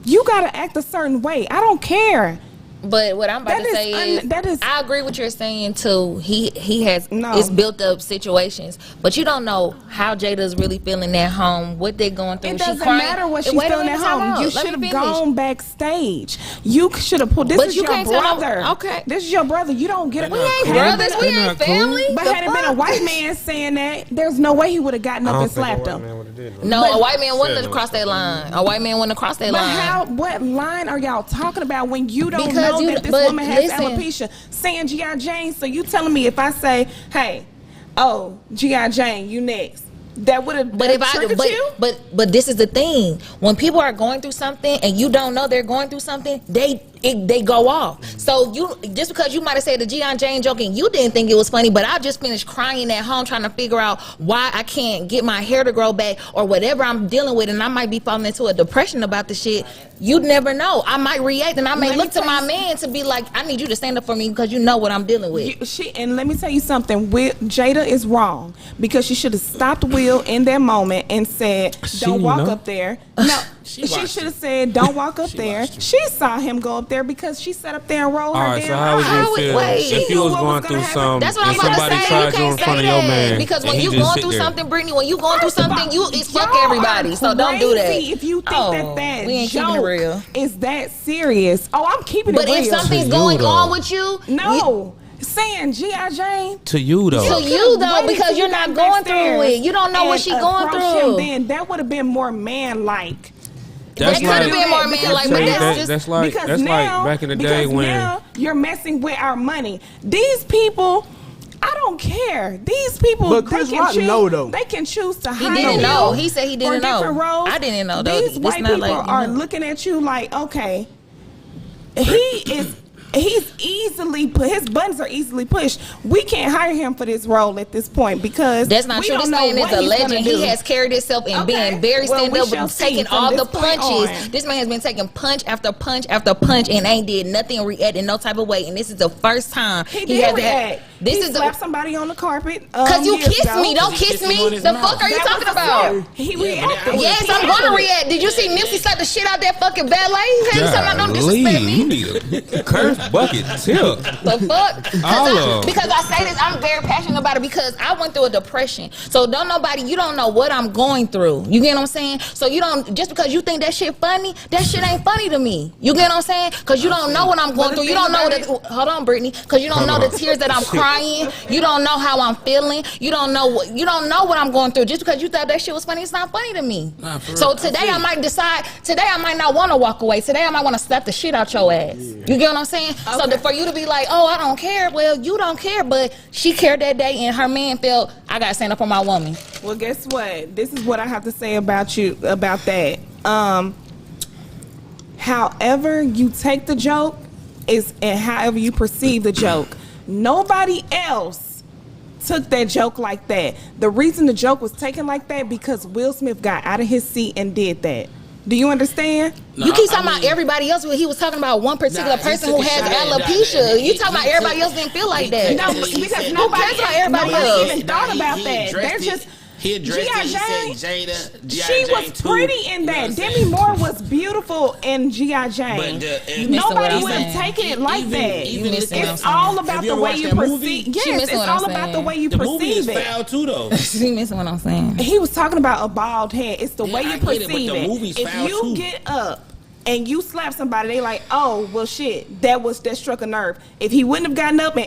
you gotta act a certain way. I don't care. But what I'm about That to is say that is- I agree with you're saying too. He has No. it's built up situations, but you don't know how Jada's really feeling at home, what they're going through. It She doesn't crying. matter what she's Wait a feeling minute, at time home. out. You Let should me have finish. gone backstage. You should have pulled. This But is you your can't tell no- brother. okay. This is your brother. You don't get it. We ain't cool. brothers, we They're ain't not cool. family. But The had it been a fuck? white man saying that, there's no way he would have gotten I up don't and think a slapped white him. man would've did it. No, a white man wouldn't Said have crossed that line. A white man wouldn't have crossed that But line. what line are y'all talking about when you don't Because know you- that this but woman has listen. alopecia? Saying G.I. Jane, so you telling me if I say, hey, oh, G.I. Jane, you next. That would have But if triggered you? but this is the thing. When people are going through something and you don't know they're going through something, they go off. So you just because you might have said the G.I. Jane joke and you didn't think it was funny, but I just finished crying at home trying to figure out why I can't get my hair to grow back or whatever I'm dealing with, and I might be falling into a depression about the shit. You'd never know. I might react and I may Let me look to tell my you- man to be like, I need you to stand up for me because you know what I'm dealing with. And let me tell you something. Jada is wrong because she should have stopped Will in that moment and said, She "Don't didn't walk know. up there." No, She she watched should have it. said, "Don't walk up She there." watched it. She saw him go up there because she sat up there and rolled All her right, so damn how would eyes. you feel wait. if She you knew was what going was through gonna happen. something That's what and I'm about to somebody say. You tried you in can't front say of your that man because and when he you just going sit through there? something, Brittany, when you going through First of something, all, it's fuck y'all everybody. are So don't do that. crazy If you think that we ain't keeping it joke real. is that serious, oh, I'm keeping But it real. if something's To you, going though. on with you, No, saying G.I. Jane. To you though. To you though, because you're not going through it. You don't know what she going through. Then that would have been more man-like. That's That could have like- been more man like, I'll but tell you that's that- just that's like because like now, back in the day because when now you're messing with our money. These people, I don't care. These people, But Chris they can Rock choose. know, though. They can choose to He hire didn't you know. He said he didn't for different know. roles. I didn't know, though. These It's white not people like, are looking at you like, okay, he's easily put. His buttons are easily pushed. We can't hire him for this role at this point because That's not we true. don't This know man is what a he's gonna legend. do. He has carried himself and Okay. being very Well, stand we up, shall and see taking from all this the point punches. on. This man has been taking punch after punch after punch and ain't did nothing, react in no type of way. And this is the first time He did has react. This he is slapped somebody on the carpet. because you years kissed ago. me. Don't He kiss kissed him me. on his The mouth. fuck are you That talking was about? He Yeah, but reacted. that- Yes, I'm gonna react. Did you see Nipsey slap the shit out that fucking ballet? Hey, you talking about don't Golly, disrespect you me? need a curse bucket tip. The fuck? All of 'em. Because I say this, I'm very passionate about it because I went through a depression. So you don't know what I'm going through. You get what I'm saying? So you don't, just because you think that shit funny, that shit ain't funny to me. You get what I'm saying? Because you don't know what I'm going through. You don't know that, hold on, Brittany, because you don't know the tears that I'm crying. You don't know how I'm feeling. You don't know what I'm going through. Just because you thought that shit was funny, it's not funny to me. Nah, for So real. today I might decide, today I might not want to walk away. Today I might want to slap the shit out your ass. You get what I'm saying? So that for you to be like, oh, I don't care. Well, you don't care, but she cared that day and her man felt, I got to stand up for my woman. Well, guess what? This is what I have to say about that. However you take the joke and however you perceive the joke. Nobody else took that joke like that. The reason the joke was taken like that because Will Smith got out of his seat and did that. Do you understand? You keep talking about everybody else, but he was talking about one particular Nah, he person took who a has shot at alopecia. that. You talking about He everybody took- else didn't feel like that. No, He because said- nobody cares about everybody nobody else? even thought about that. addressed They're it. just He addressed G.I. it. He Jane. said Jada. She was pretty in that. Demi Moore was beautiful in G.I. Jane. But missing what Nobody I'm would have saying. taken it like that. even missing what I'm It's saying. all about Have you the ever way watched you that movie? perceive. She Yes, missing it's what I'm all about the saying. way you The movie is perceive it. foul too, though. You missing what I'm saying? He was talking about a bald head. It's the Yeah, way I you get it, but perceive the it. movie's If foul you too. get up and you slap somebody, they like, oh, well, shit, that struck a nerve. If he wouldn't have gotten up and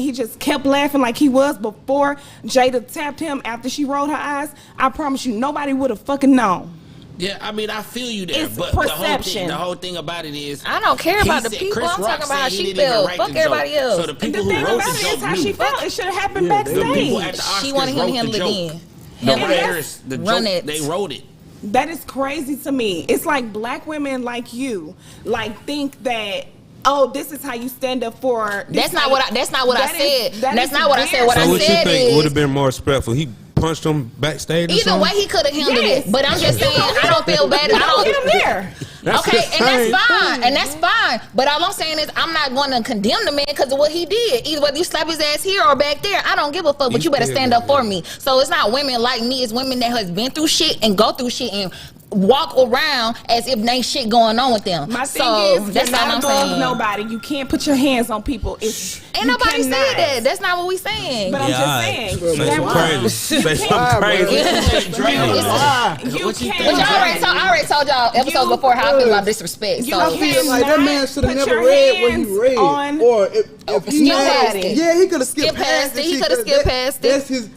he just kept laughing like he was before Jada tapped him after she rolled her eyes, I promise you, nobody would have fucking known. Yeah, I mean, I feel you there, It's but perception. the whole thing about it is, I don't care he about the said- people. Chris I'm Rock talking about how said he she didn't even felt. write Fuck the joke. everybody else. So the The people who thing wrote about the it joke is how she knew. felt. It should have happened Yeah, the The people backstage. at the She Oscars wanted him to wrote handle the it joke. then. The Handle it. writers, the Run joke, it. they wrote it. That is crazy to me. It's like black women like you, like think that, oh, this is how you stand up for. That's not what I said. That's not what I said. What So I what you said think is would have been more respectful? He punched him backstage. Or either something? way he could have handled it. But I'm just saying I don't feel bad. I don't Get him there. Okay, and that's fine. But all I'm saying is I'm not going to condemn the man because of what he did. Either whether you slap his ass here or back there, I don't give a fuck. But you better stand up for me. So it's not women like me. It's women that has been through shit and go through shit and walk around as if there ain't shit going on with them. My thing is, that's you're all not I'm above saying. nobody. You can't put your hands on people. Ain't nobody said that. That's not what we saying. But I'm just saying. Say some crazy. Say something crazy. You Which can't. I already told y'all episodes before how I feel about disrespect. You So I feel like that man should have Put never your read what he hands read. on- Or if he Skip had, past it. yeah, he could have Skip skipped past past it. it. He See, coulda 'cause skipped past it. That's his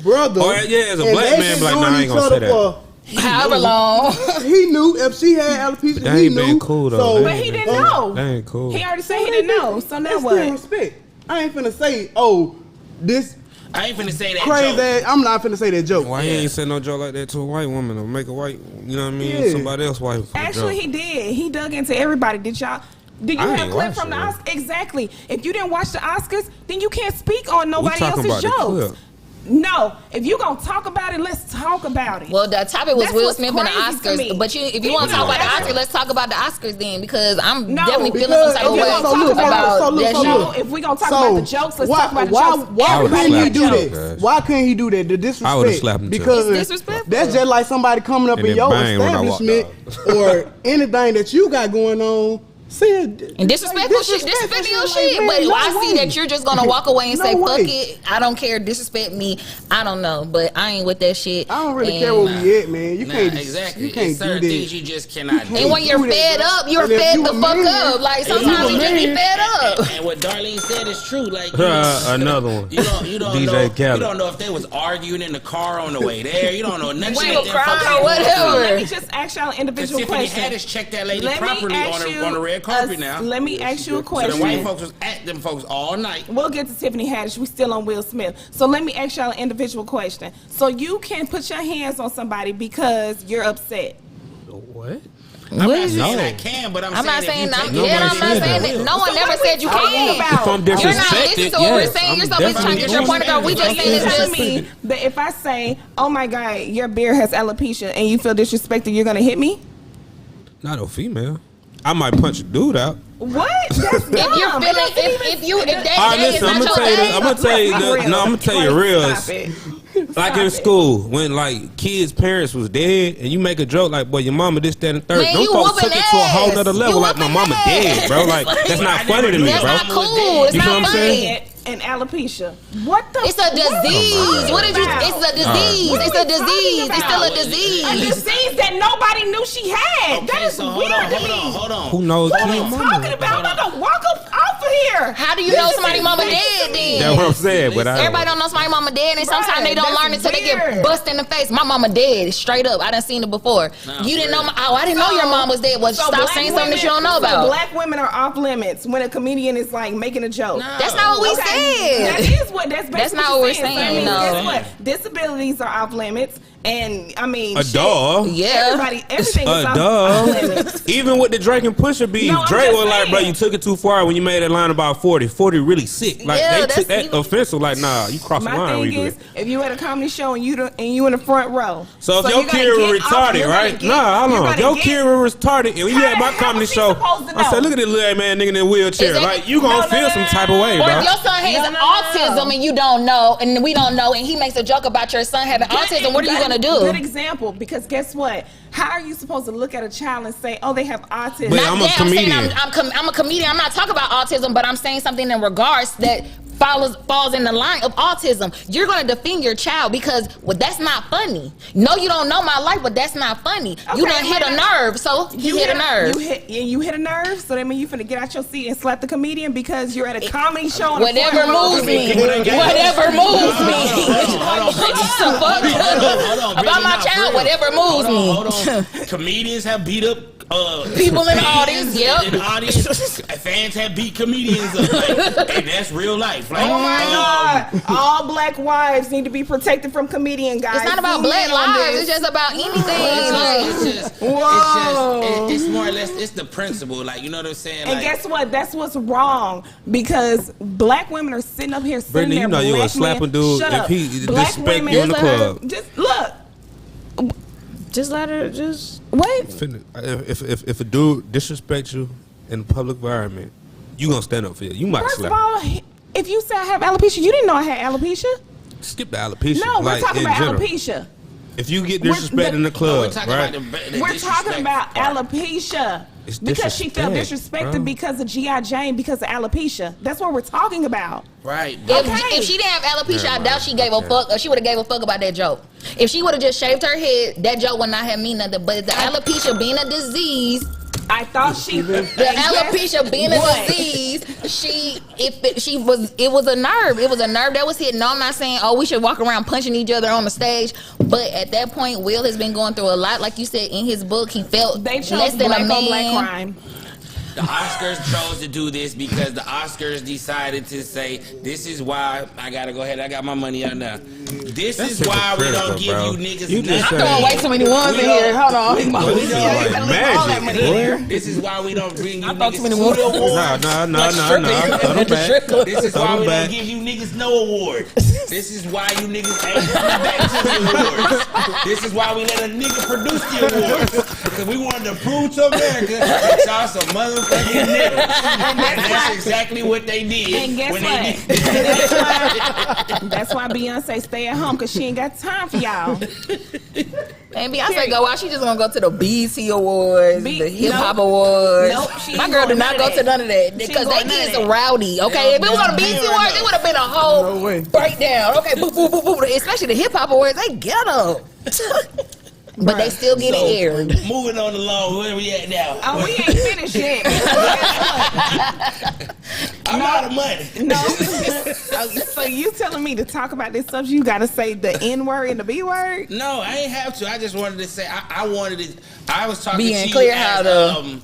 brother. Or, yeah, as a and black they man, been like, nah, knowing I ain't each gonna other say that. for- however long. He knew if she had alopecia. That He ain't knew. been cool, though. So, That But he ain't didn't been know. That ain't cool. He already said he didn't know. So now that's what? still respect. I ain't finna say, oh, this I ain't finna say that crazy joke. ass. I'm not finna say that joke. Why he ain't say no joke like that to a white woman or make a white, you know what I mean? Yeah. Somebody else white. for the Actually, joke. he did. He dug into everybody. Did you I have ain't clip watched from the it. Oscars? Exactly. If you didn't watch the Oscars, then you can't speak on nobody talking else's about the jokes. clip. No, if you gonna talk about it, let's talk about it. Well, the topic was That's Will what's Smith and the crazy to me. Oscars. But if you want to talk about the Oscars, let's talk about the Oscars then, because I'm No, definitely feeling because- some type of okay, way so look, about so look, that so shit. look. No, if we gonna talk about the jokes, let's talk about the why, jokes. Why would've couldn't he slapped do him, that? guys. Why couldn't he do that? The disrespect. I would've slapped him, too. Because It's disrespectful. that's just like somebody coming up And in then your bang when I walked establishment or anything that you got going on. Saying And disrespectful shit, disrespecting your shit. But I see that you're just gonna walk away and say, "Fuck it, I don't care." Disrespect me, I don't know, but I ain't with that shit. I don't really And- care where we at, man. You Nah, can't exactly. You can't It's do certain that. things you just cannot do. And when you're do that, fed bro. up, you're And if fed you the a fuck man, up. Like and you sometimes a you just be man. fed up. And what Darlene said is true. Like Another one. You don't DJ know. Khaled. You don't know if they was arguing in the car on the way there. You don't know nothing. When about you them cry folks or going through. whatever. So let me just ask y'all an individual Tiffany question. Haddish checked that lady Let me properly ask on you the red carpet now. Let me ask you a So the question. white folks was at them folks all night. We'll get to Tiffany Haddish. We still on Will Smith. So let me ask y'all an individual question. So you can put your hands on somebody because you're upset. What? I'm not saying No. I can, but I'm I'm not saying saying I'm if you not take Nobody saying said that. that. No one never said you can't. If I'm You're not disrespected, listening to what we're yes, saying. I'm You're so busy trying to get your point across. We just saying it's Tell just. me that if I say, "Oh my God, your beard has alopecia," and you feel disrespected, you're gonna hit me? Not a female. I might punch a dude out. What? That's If you're dumb. feeling, if that All right, day is listen, I'm not gonna your tell you. day, I'm gonna tell you. No, I'm gonna tell you real. Stop it. Like Stop in it. school, when like kids' parents was dead, and you make a joke like, "Boy, your mama this, that, and third." Man, Those you folks whooping took it to a whole ass. nother You level. Like my whooping mama ass. dead, bro. Like that's not funny to me, That's bro. not cool. It's You know not what I'm saying? funny. And alopecia. What the? It's a disease. What did you? It's a disease. What It's are a we talking disease. It's still a about? A disease. disease that nobody knew she had. That is so weird to me. hold on. Who knows? What are Kill you your talking mama. about? I'm gonna walk up off of here. How do you know somebody mama dead then? That's what I'm saying. But Everybody don't know somebody mama dead, and sometimes they don't that's learn until they get weird. bust in the face. My mama dead, straight up. I done seen it before. You didn't know. I didn't know your mom was dead. Well, So stop black saying something that you don't women- know so about. black women are off limits when a comedian is like making a joke. That's not what we That said. is what. That's basically not what we're you're saying, So, I mean, no. guess what? Disabilities are off limits, and I mean, A shit, duh. Yeah. everything is A off limits. duh. Even with the Drake and Pusha beef, No, I'm Drake just was like, bro, saying. you took it too far when you made that line about 40. 40 really sick. Like, Yeah, they took that's that even- offensive. Like, nah, you crossed the My line when thing you do is, that. if you at a comedy show and you in the front row, So if you're your gonna kid was get off- retarded, you're gonna right? get- Nah, hold you're on. gonna If your get- kid was retarded, and you at my How comedy was he show, supposed to I said, know? look at this little man nigga in that wheelchair. Exactly. Like, you gonna No, feel no, some no, type of no. way, Or bro. if your son has No. autism and you don't know, and we don't know, and he makes a joke about your son having autism, what are you gonna do? Good example, because guess what? How are you supposed to look at a child and say, "Oh, they have autism"? But Not I'm a that, saying comedian. I'm a comedian. I'm not talking about autism, but I'm saying something in regards that falls in the line of autism. You're gonna defend your child because that's not funny. No, you don't know my life, but that's not funny. You Okay, done hit a nerve, so he hit a nerve. You hit a nerve, so that means you finna get out your seat and slap the comedian because you're at a comedy show. on the Whatever front row. moves me. Whatever moves me. Hold on. About my child, whatever moves me. Hold on. Comedians have beat up People in the audience, yep. In the audience, fans have beat comedians up, like, and that's real life. Like, Oh my God! All black wives need to be protected from comedian guys. It's not about Zoom black in on lives. this. It's just about anything. Like, Whoa. It's more or less, it's the principle. Like, you know what I'm saying? And Like, guess what? That's what's wrong because black women are sitting up here sitting Brittany, there. you know you black would slap a men- dude Shut if up. he Black disrespect women- you in the club. Just look. Just let her just. What? If a dude disrespects you in a public environment, you gonna stand up for it. You might First of slap. all, if you say I have alopecia, you didn't know I had alopecia. Skip the alopecia. No, we're like, talking in about general. alopecia. If you get disrespected in the no, club, we're talking right? about the We're talking about alopecia. It's Because she felt disrespect, disrespected bro. because of G.I. Jane because of alopecia. That's what we're talking about. right. If she didn't have alopecia, I doubt she gave a fuck. Or she would have gave a fuck about that joke. If she would have just shaved her head, that joke would not have mean nothing. But the alopecia being a disease, I thought she. the alopecia being a disease, it was a nerve. It was a nerve that was hit. No, I'm not saying we should walk around punching each other on the stage. But at that point, Will has been going through a lot. Like you said in his book, he felt They chose less than black a on black man. crime. The Oscars chose to do this because the Oscars decided to say, this is why I gotta go ahead. I got my money out now. This is why we don't give you niggas You just nothing. said- I'm throwing way too many ones in here. Hold on. This is like magic, boy. This is why we don't bring you I thought niggas too many to ones. the awards. No. Throw them back. This is why Throw we them don't back. give you niggas no award. This is why you niggas ain't coming back to the awards. This is why we let a nigga produce the awards. Because we wanted to prove to America that y'all some motherfucking niggas. And that's exactly what they did. And guess when what? they did. That's why Beyonce stay at home because she ain't got time for y'all. And Beyonce go out, she just gonna go to the BET Awards, the Hip Hop Nope. Awards. Nope, she My ain't girl going did not none go of to that. none of that She because ain't they going none get of so that. rowdy. Okay, if it was on the BET Awards, it would have been a whole No way. breakdown. Okay, boo, boo, boo, boo. Especially the Hip Hop Awards, they ghetto. But they still get it aired. Moving on along, where we at now? Oh, we ain't finished yet. I'm out of money. No. So you telling me to talk about this subject, you got to say the N word and the B word? No, I ain't have to. I just wanted to say I wanted it. I was talking Being to you clear how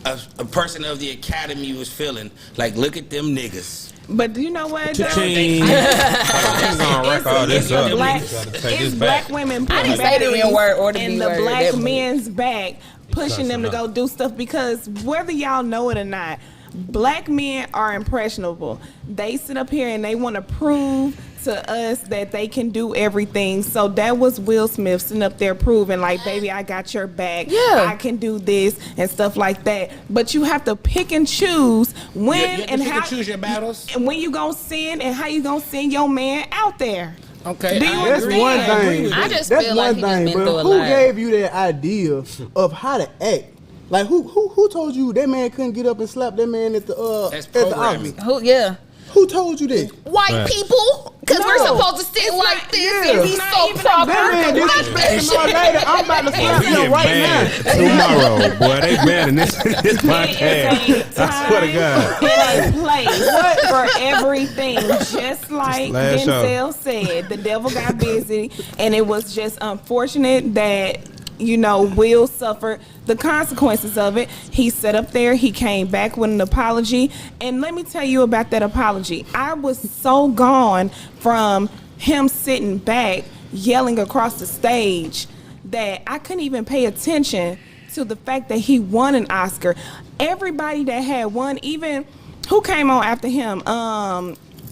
as a person of the academy was feeling like, look at them niggas. But you know what? though? Cha-ching. I'm gonna wreck all this up. Black, Gotta take it's this black back. women I didn't say the N word or the in B the word. black Definitely. men's back, pushing them to go do stuff because whether y'all know it or not, black men are impressionable. They sit up here and they want to prove to us that they can do everything. So that was Will Smith sitting up there proving like, baby, I got your back. Yeah. I can do this and stuff like that. But you have to pick and choose when You have to and pick how and choose your battles. and when you gonna send and how you gonna send your man out there. Okay, Do you I That's agree. one I agree thing. with I that. just That's feel one like he just thing, been through but a who lot. gave you that idea of how to act? Like who told you that man couldn't get up and slap that man at the That's at the programming. office? Who? Yeah. Who told you that? White Right. people, because we're No. supposed to sit like this and be It's not so even proper. about That man What disrespecting the my shit? lady. I'm about to slap We him get right banned now. tomorrow, boy. They banning this podcast. It is a I swear to God. time and a place for everything. Just like Last show. Denzel said, the devil got busy, and it was just unfortunate that Will suffered the consequences of it. He sat up there, he came back with an apology, and let me tell you about that apology. I was so gone from him sitting back yelling across the stage that I couldn't even pay attention to the fact that he won an Oscar. Everybody that had won, even who came on after him,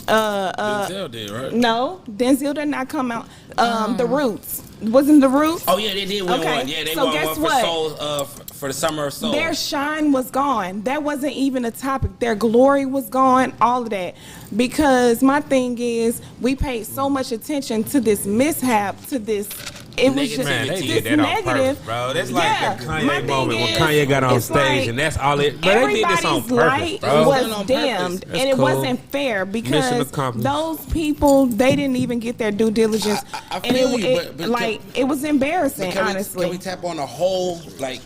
Denzel did, right? no, Denzel did not come out. The Roots. Wasn't The Roots? Oh yeah, they did win Okay, one. Yeah, they so won guess one for what? Soul, for the Summer of Soul. Their shine was gone. That wasn't even a topic. Their glory was gone, all of that. Because my thing is, we paid so much attention to this mishap, to this. It was just Man, they this did that on purpose, negative. bro. That's Yeah, like the my Kanye thing moment when is, Kanye got on it's stage, like and that's all it. But they did this on everybody's purpose, light bro. was On purpose. dimmed, That's and it cool. wasn't fair Mission because accomplished. those people they didn't even get their due diligence, I and feel you, but like it was embarrassing, Can honestly. we tap on the whole, like,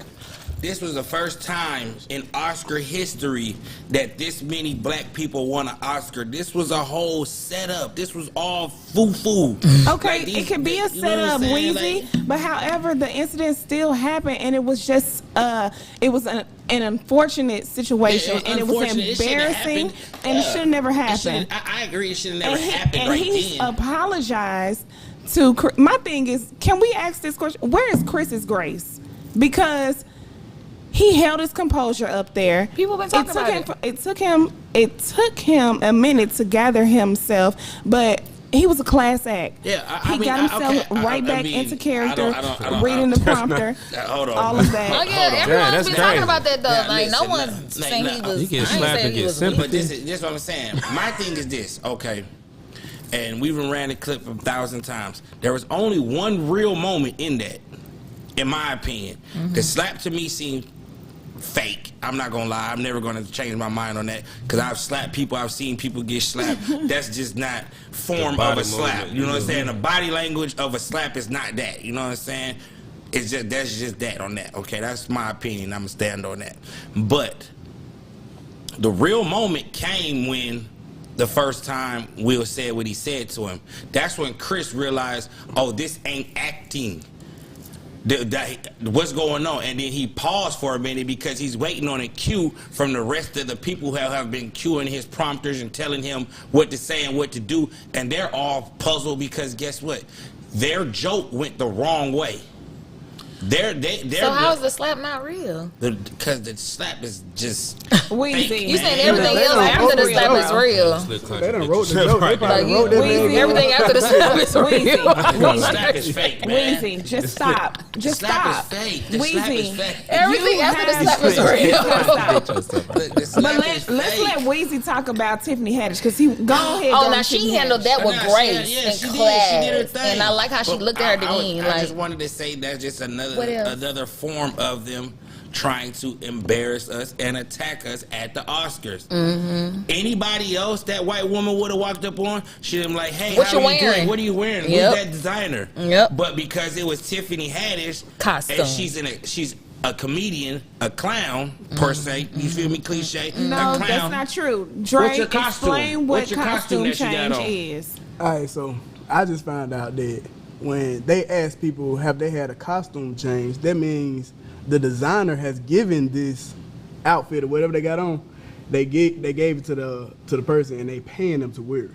this was the first time in Oscar history that this many black people won an Oscar. This was a whole setup. This was all foo-foo. Okay, Like, it can be a you know what I'm setup, saying? Weezy, but however, the incident still happened, and it was just, it was an unfortunate situation, and it was unfortunate. It shouldn't have embarrassing, happened. and it Yeah. should have never It happened. shouldn't- I agree. It should have never And happened and right he then. apologized to. My thing is, can we ask this question? Where is Chris's grace? because he held his composure up there. People been talking about it took him a minute to gather himself, but he was a class act. Yeah, he got himself back into character, reading the prompter, hold on. all of that. Oh yeah, everyone's been talking about that though. Now, like listen, no one's saying he was. You get I ain't slapped saying and he get was simple. But this is what I'm saying. My thing is this, okay? And we've ran the clip 1,000 times. There was only one real moment in that, in my opinion. The slap to me seemed fake. I'm not gonna lie. I'm never gonna change my mind on that because I've slapped people. I've seen people get slapped. That's just not form of a slap. movement. You know what I'm saying? The body language of a slap is not that. You know what I'm saying? That's just that on that. Okay, that's my opinion. I'm gonna stand on that. But the real moment came when the first time Will said what he said to him. That's when Chris realized, oh, this ain't acting. What's going on? And then he paused for a minute because he's waiting on a cue from the rest of the people who have been cueing his prompters and telling him what to say and what to do. And they're all puzzled because guess what? Their joke went the wrong way. So how is the slap not real? Because the slap is just Weezy. fake, You man. saying everything else after the slap is real? They done wrote the joke. They probably wrote that man. Everything after the slap is real. The slap is fake, man. Weezy, just stop. Just The slap stop. is fake. The slap is Weezy. fake. Everything You after the have slap is to real. stop. The slap But is let's fake. let Weezy talk about Tiffany Haddish because he go ahead. Oh, go now on she Tiffany handled Haddish. that with Yeah, grace yeah, and she class, did her thing. and I like how she But looked at her I then. just Like, wanted to say that's just What else? another form of them trying to embarrass us and attack us at the Oscars. Anybody else that white woman would have walked up on, she'd have been like, "Hey, What how you are you wearing? doing? What are you wearing? Yep. Who's that designer?" Yep. But because it was Tiffany Haddish, Costume. and she's a comedian, a clown per se. You feel me? Cliche. No, a clown. that's not true. What's Drake, your costume? explain what What's your costume costume that you got change on? is. All right, so I just found out that when they ask people have they had a costume change, that means the designer has given this outfit or whatever they got on. They gave it to the person and they paying them to wear it.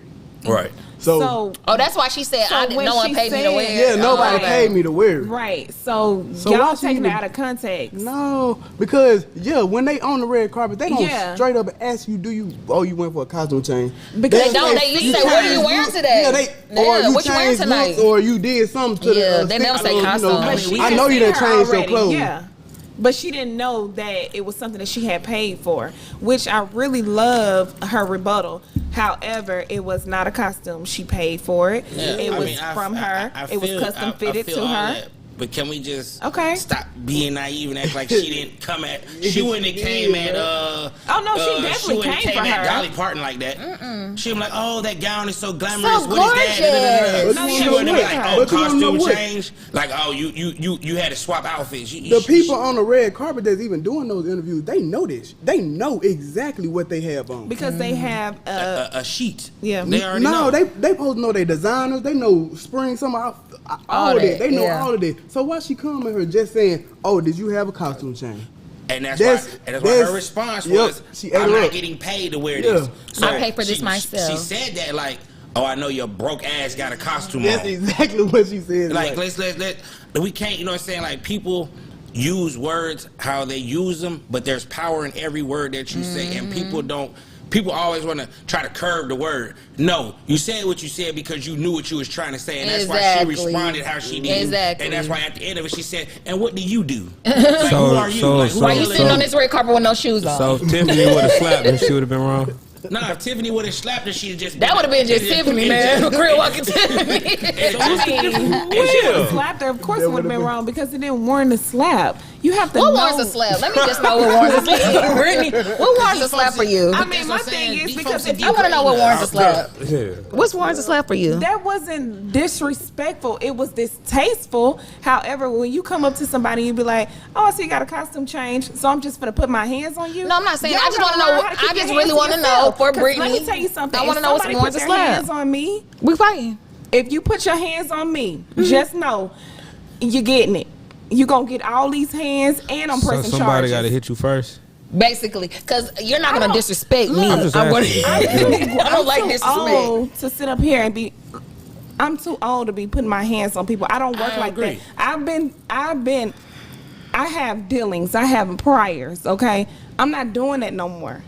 Right. So oh, that's why she said, So I didn't. when No one she paid me to said- wear it. yeah, nobody Oh, paid me to wear it. Right. So So why y'all she taking it even- out of context. No, because when they on the red carpet, they don't Yeah. straight up ask you, you went for a costume change? Because They don't. They used to say, "What are you wearing today?" Yeah, or Yeah, you what you wearing changed tonight? looks, or you did something to Yeah, the. they never say you know, costume. But she I had know you seen done her changed your already, clothes. Yeah. But she didn't know that it was something that she had paid for, which I really love her rebuttal. However, it was not a costume. She paid for it. Yeah, It I was mean, from her. I It was feel- custom I fitted feel to all her. that. But can we just Okay. stop being naive and act like she didn't come at? She wouldn't have came at. Oh, no, she definitely wouldn't came have for at her. Dolly Parton like that. She was like, "Oh, that gown is so glamorous. So What is that?" gorgeous. Da, da, da, da. But She you wouldn't have know been like, what? "Oh, But you don't know costume what? change." Like, "Oh, you had to swap outfits." The people on the red carpet that's even doing those interviews, they know this. They know exactly what they have on. Because they have a sheet. Yeah. They already No, know. they supposed to know their designers. They know spring, summer, all of that, it. They know yeah. all of it. So why she come at her just saying, "Oh, did you have a costume change?" And that's why that's- her response yep, was, she ate "I'm her not up. getting paid to wear Yeah. this. I pay for this she, myself." She said that like, "Oh, I know your broke ass got a costume That's on." exactly what she said. Like, we can't, you know what I'm saying? Like, people use words how they use them, but there's power in every word that you say, and people always want to try to curve the word. No, you said what you said because you knew what you was trying to say, and that's why she Exactly. responded how she did. Exactly. And that's why at the end of it she said, "And what do you do? Like, who are you? Like, who Why you are sitting on this red carpet with no shoes on? So if Tiffany would have slapped her, she would have been wrong. Nah, if Tiffany would have slapped her, she'd just That would have been just Tiffany, man. Crib walking Tiffany. Will slapped her. Of course, it would have been wrong because it didn't warrant a slap. You have to What know. warrants a slap? Let me just know what warrants a slap. Brittany, what warrants a slap for you? I mean, my thing is because if I you want to know what warrants a slap. Yeah. What's warrants a slap for you? that wasn't disrespectful. It was distasteful. However, when you come up to somebody, you be like, "Oh, I see you got a costume change, so I'm just gonna put my hands on you." No, I'm not saying. Y'all I just gotta want to know. learn how keep I just your really hands want to know yourself. for 'Cause Brittany. Let me tell you something. I want to If know what's somebody warrants a put their slap. hands on me. We fighting. If you put your hands on me, just know you're getting it. You gonna get all these hands, and I'm So pressing somebody charges. got to hit you first. Basically, because you're not gonna disrespect me. I'm just I'm gonna- asking. I don't like too disrespect. old to sit up here and be. I'm too old to be putting my hands on people. I don't work I like agree. that. I've been I have dealings. I have priors. Okay, I'm not doing that no more.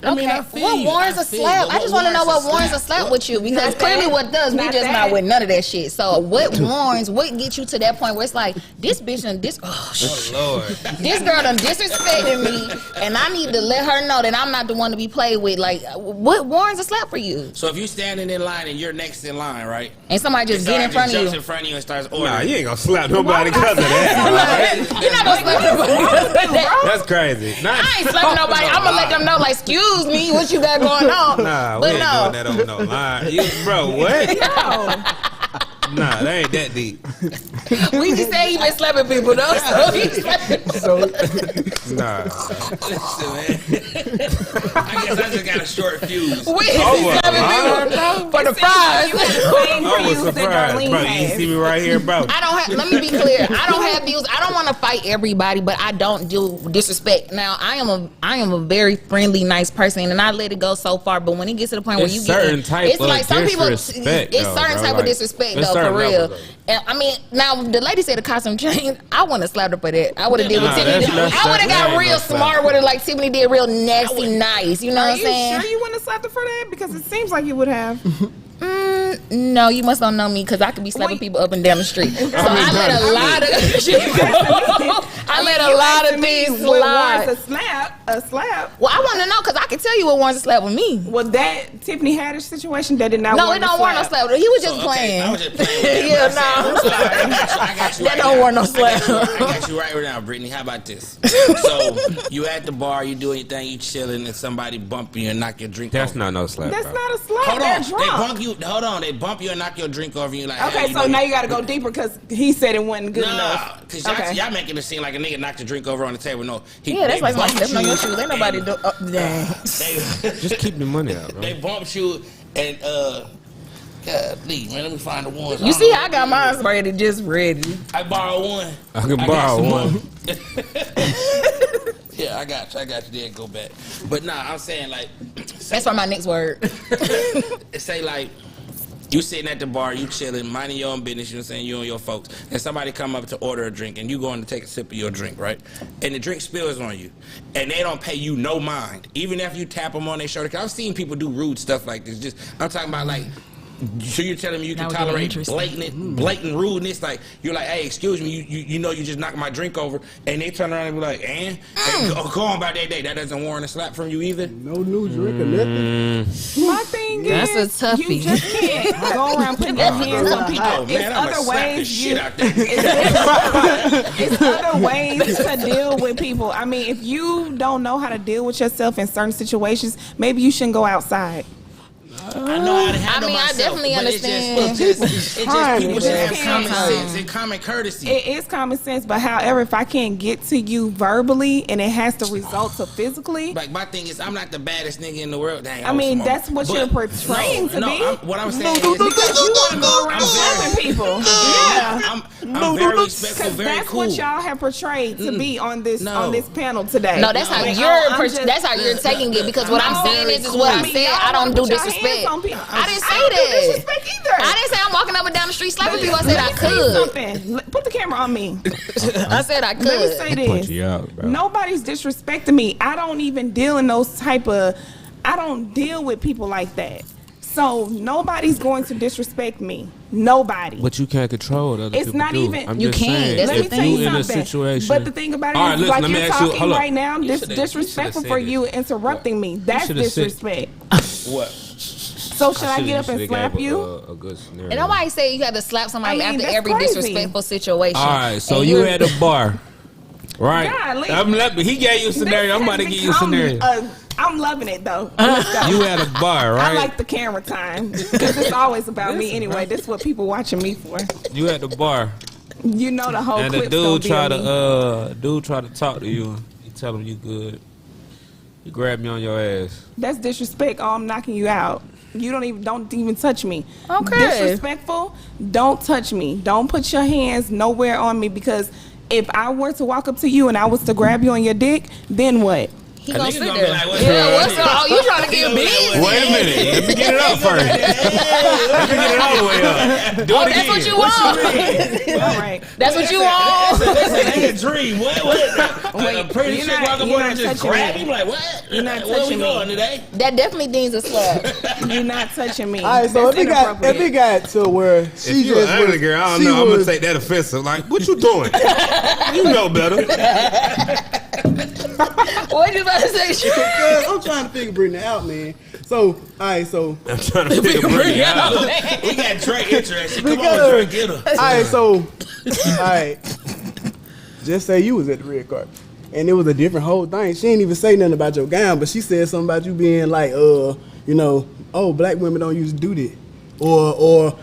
I mean, I feel what you. warrants a slap? I just want to know what warrants a slap with you, because clearly what does, we just not with none of that shit. So what warrants, what gets you to that point where it's like, this bitch and this, Lord. this girl done disrespected me, and I need to let her know that I'm not the one to be played with. Like, what warrants a slap for you? So if you're standing in line and you're next in line, right? And somebody just get in front of jumps you. in front of you and starts ordering. Nah, you ain't gonna slap nobody because of that. You're not gonna slap nobody because of that. That's crazy. I ain't slapping nobody. I'm gonna let them know, like, excuse me, what you got going on? Nah, but we ain't doing that over no line. Bro, what? Nah, that ain't that deep. We just say he been slapping people though, so he's Nah. Listen, man. I guess I just got a short fuse. we slapping people for the fries. I was surprised, bro. You see me right here, bro. I don't have. Let me be clear. I don't have views. I don't want to fight everybody, but I don't do disrespect. Now, I am a very friendly, nice person, and I let it go so far. But when it gets to the point where you get, it's like some people. It's certain type of disrespect though, for real. And I mean, now the lady said the costume change. I want to slap her for that. I would have did what Tiffany did. I would have got real smart with it, like Tiffany did, real nasty, nice. You know what I'm saying? Are you sure you wouldn't have slapped her for that? Because it seems like you would have. No, you must don't know me, because I could be slapping people up and down the street. So I let a lot of things slide. A slap. Well, I want to know, because I can tell you what warrants a slap with me. Well, that Tiffany Haddish situation, that did not No, warrant it don't warrant no slap. He was just playing. I was just playing. Yeah, no. I got you That right don't now. warrant no slap. I got you right now, Brittany. How about this? So you at the bar, you doing your thing, you chilling, and somebody bump you and knock your drink That's over. not no slap. That's bro. not a slap. Hold They're on, drunk. they bump you. Hold on, they bump you and knock your drink over. And you like, Okay, hey, so now you got to go deeper, because he said it wasn't good enough. Because Okay. y'all making it seem like a nigga knocked the drink over on the table. No, Yeah, that's like bumped stepping on you your shoes. Ain't nobody do. Dang. Just keep the money out, bro. They bumped you and golly, man, let me find the ones. You see, I got mine ready, just ready. I borrow one. I can borrow one. Yeah, I got you. Then go back. But nah, I'm saying like, That's for my next word. say like, you sitting at the bar, you chilling, minding your own business, you know what I'm saying, you and your folks, and somebody come up to order a drink, and you going to take a sip of your drink, right? And the drink spills on you, and they don't pay you no mind, even if you tap them on their shoulder. Cause I've seen people do rude stuff like this. I'm talking about like, so you're telling me you can tolerate blatant rudeness? Like, you're like, hey, excuse me, you know you just knocked my drink over, and they turn around and be like, and go on about that day. That doesn't warrant a slap from you either. No new drink or nothing. My thing That's is, a toughie. you just can't go around putting your hands on people. Oh man, It's I'm gonna other slap the ways shit out that. It's other ways to deal with people. I mean, if you don't know how to deal with yourself in certain situations, maybe you shouldn't go outside. I know how to handle I myself. definitely but understand. It's just people should have common Sometimes. sense and common courtesy. It is common sense, but however, if I can't get to you verbally and it has to result to physically, Like, my thing is, I'm not the baddest nigga in the world. Dang, I mean, was that's what but you're portraying to be. What I'm saying is, because you want to go around slapping people. Yeah. I'm very respectful, Because very that's cool. what y'all have portrayed to be on this panel today. No, that's how Like, that's how you're taking it. Because what I'm saying is what I said. I don't do disrespect. I didn't say that. Disrespect either. I didn't say I'm walking up and down the street slapping people. I said I could. Put the camera on me. I said I Let me could. say Punch this. you out, bro. Nobody's disrespecting me. I don't even deal in those I don't deal with people like that. So nobody's going to disrespect me. Nobody. But you can't control what other It's people not do. even- I'm You just can't. saying, That's Let me if tell you you in a something. situation. But the thing about it All right, is, listen, like let me you're ask you- talking hold up. right now, You this should've- disrespectful you for should've you interrupting me. That's should've said- disrespect. What? So should I get up and slap you? A good scenario. And nobody say you have to slap somebody I mean, after that's every crazy. disrespectful situation. All right, so And you you're- at a bar, right? Golly. He gave you a scenario. I'm about to give you a scenario. I'm loving it though. Let's go. You at a bar, right? I like the camera time because it's always about me anyway. This is what people watching me for. You at the bar, You know the whole and the clip's gonna dude be try on me. to talk to you. You tell him you good. You grab me on your ass. That's disrespect. Oh, I'm knocking you out. You don't even touch me. Okay. Disrespectful. Don't touch me. Don't put your hands nowhere on me, because if I were to walk up to you and I was to grab you on your dick, then what? He gonna sit be there. like, what's Yeah, wrong? what's up? Oh, you trying to get busy? Wait a minute. Let me get it up first. Let me get it all the way up. Do Oh, it that's again. what you want. All right. That's what you want. Listen, ain't a dream. What? A pretty you're chick not- walk up you're on not and just touching grab me. me like, what? You're not Where we touching me. going today? That definitely deems a slap. You're not touching me. All right, so That's if it got to where If she you just an ugly was, girl, I don't she know. I'm gonna was- take that offensive. Like, what you doing? You know better. What you about to say? Because I'm trying to figure Brittany out, man. So, all right, so I'm trying to figure Brittany out. We got Dre interested. Come on, Because- Dre, get her. all right, so, all right. Just say you was at the red carpet, and it was a different whole thing. She didn't even say nothing about your gown, but she said something about you being like, you know, oh, black women don't usually do that, or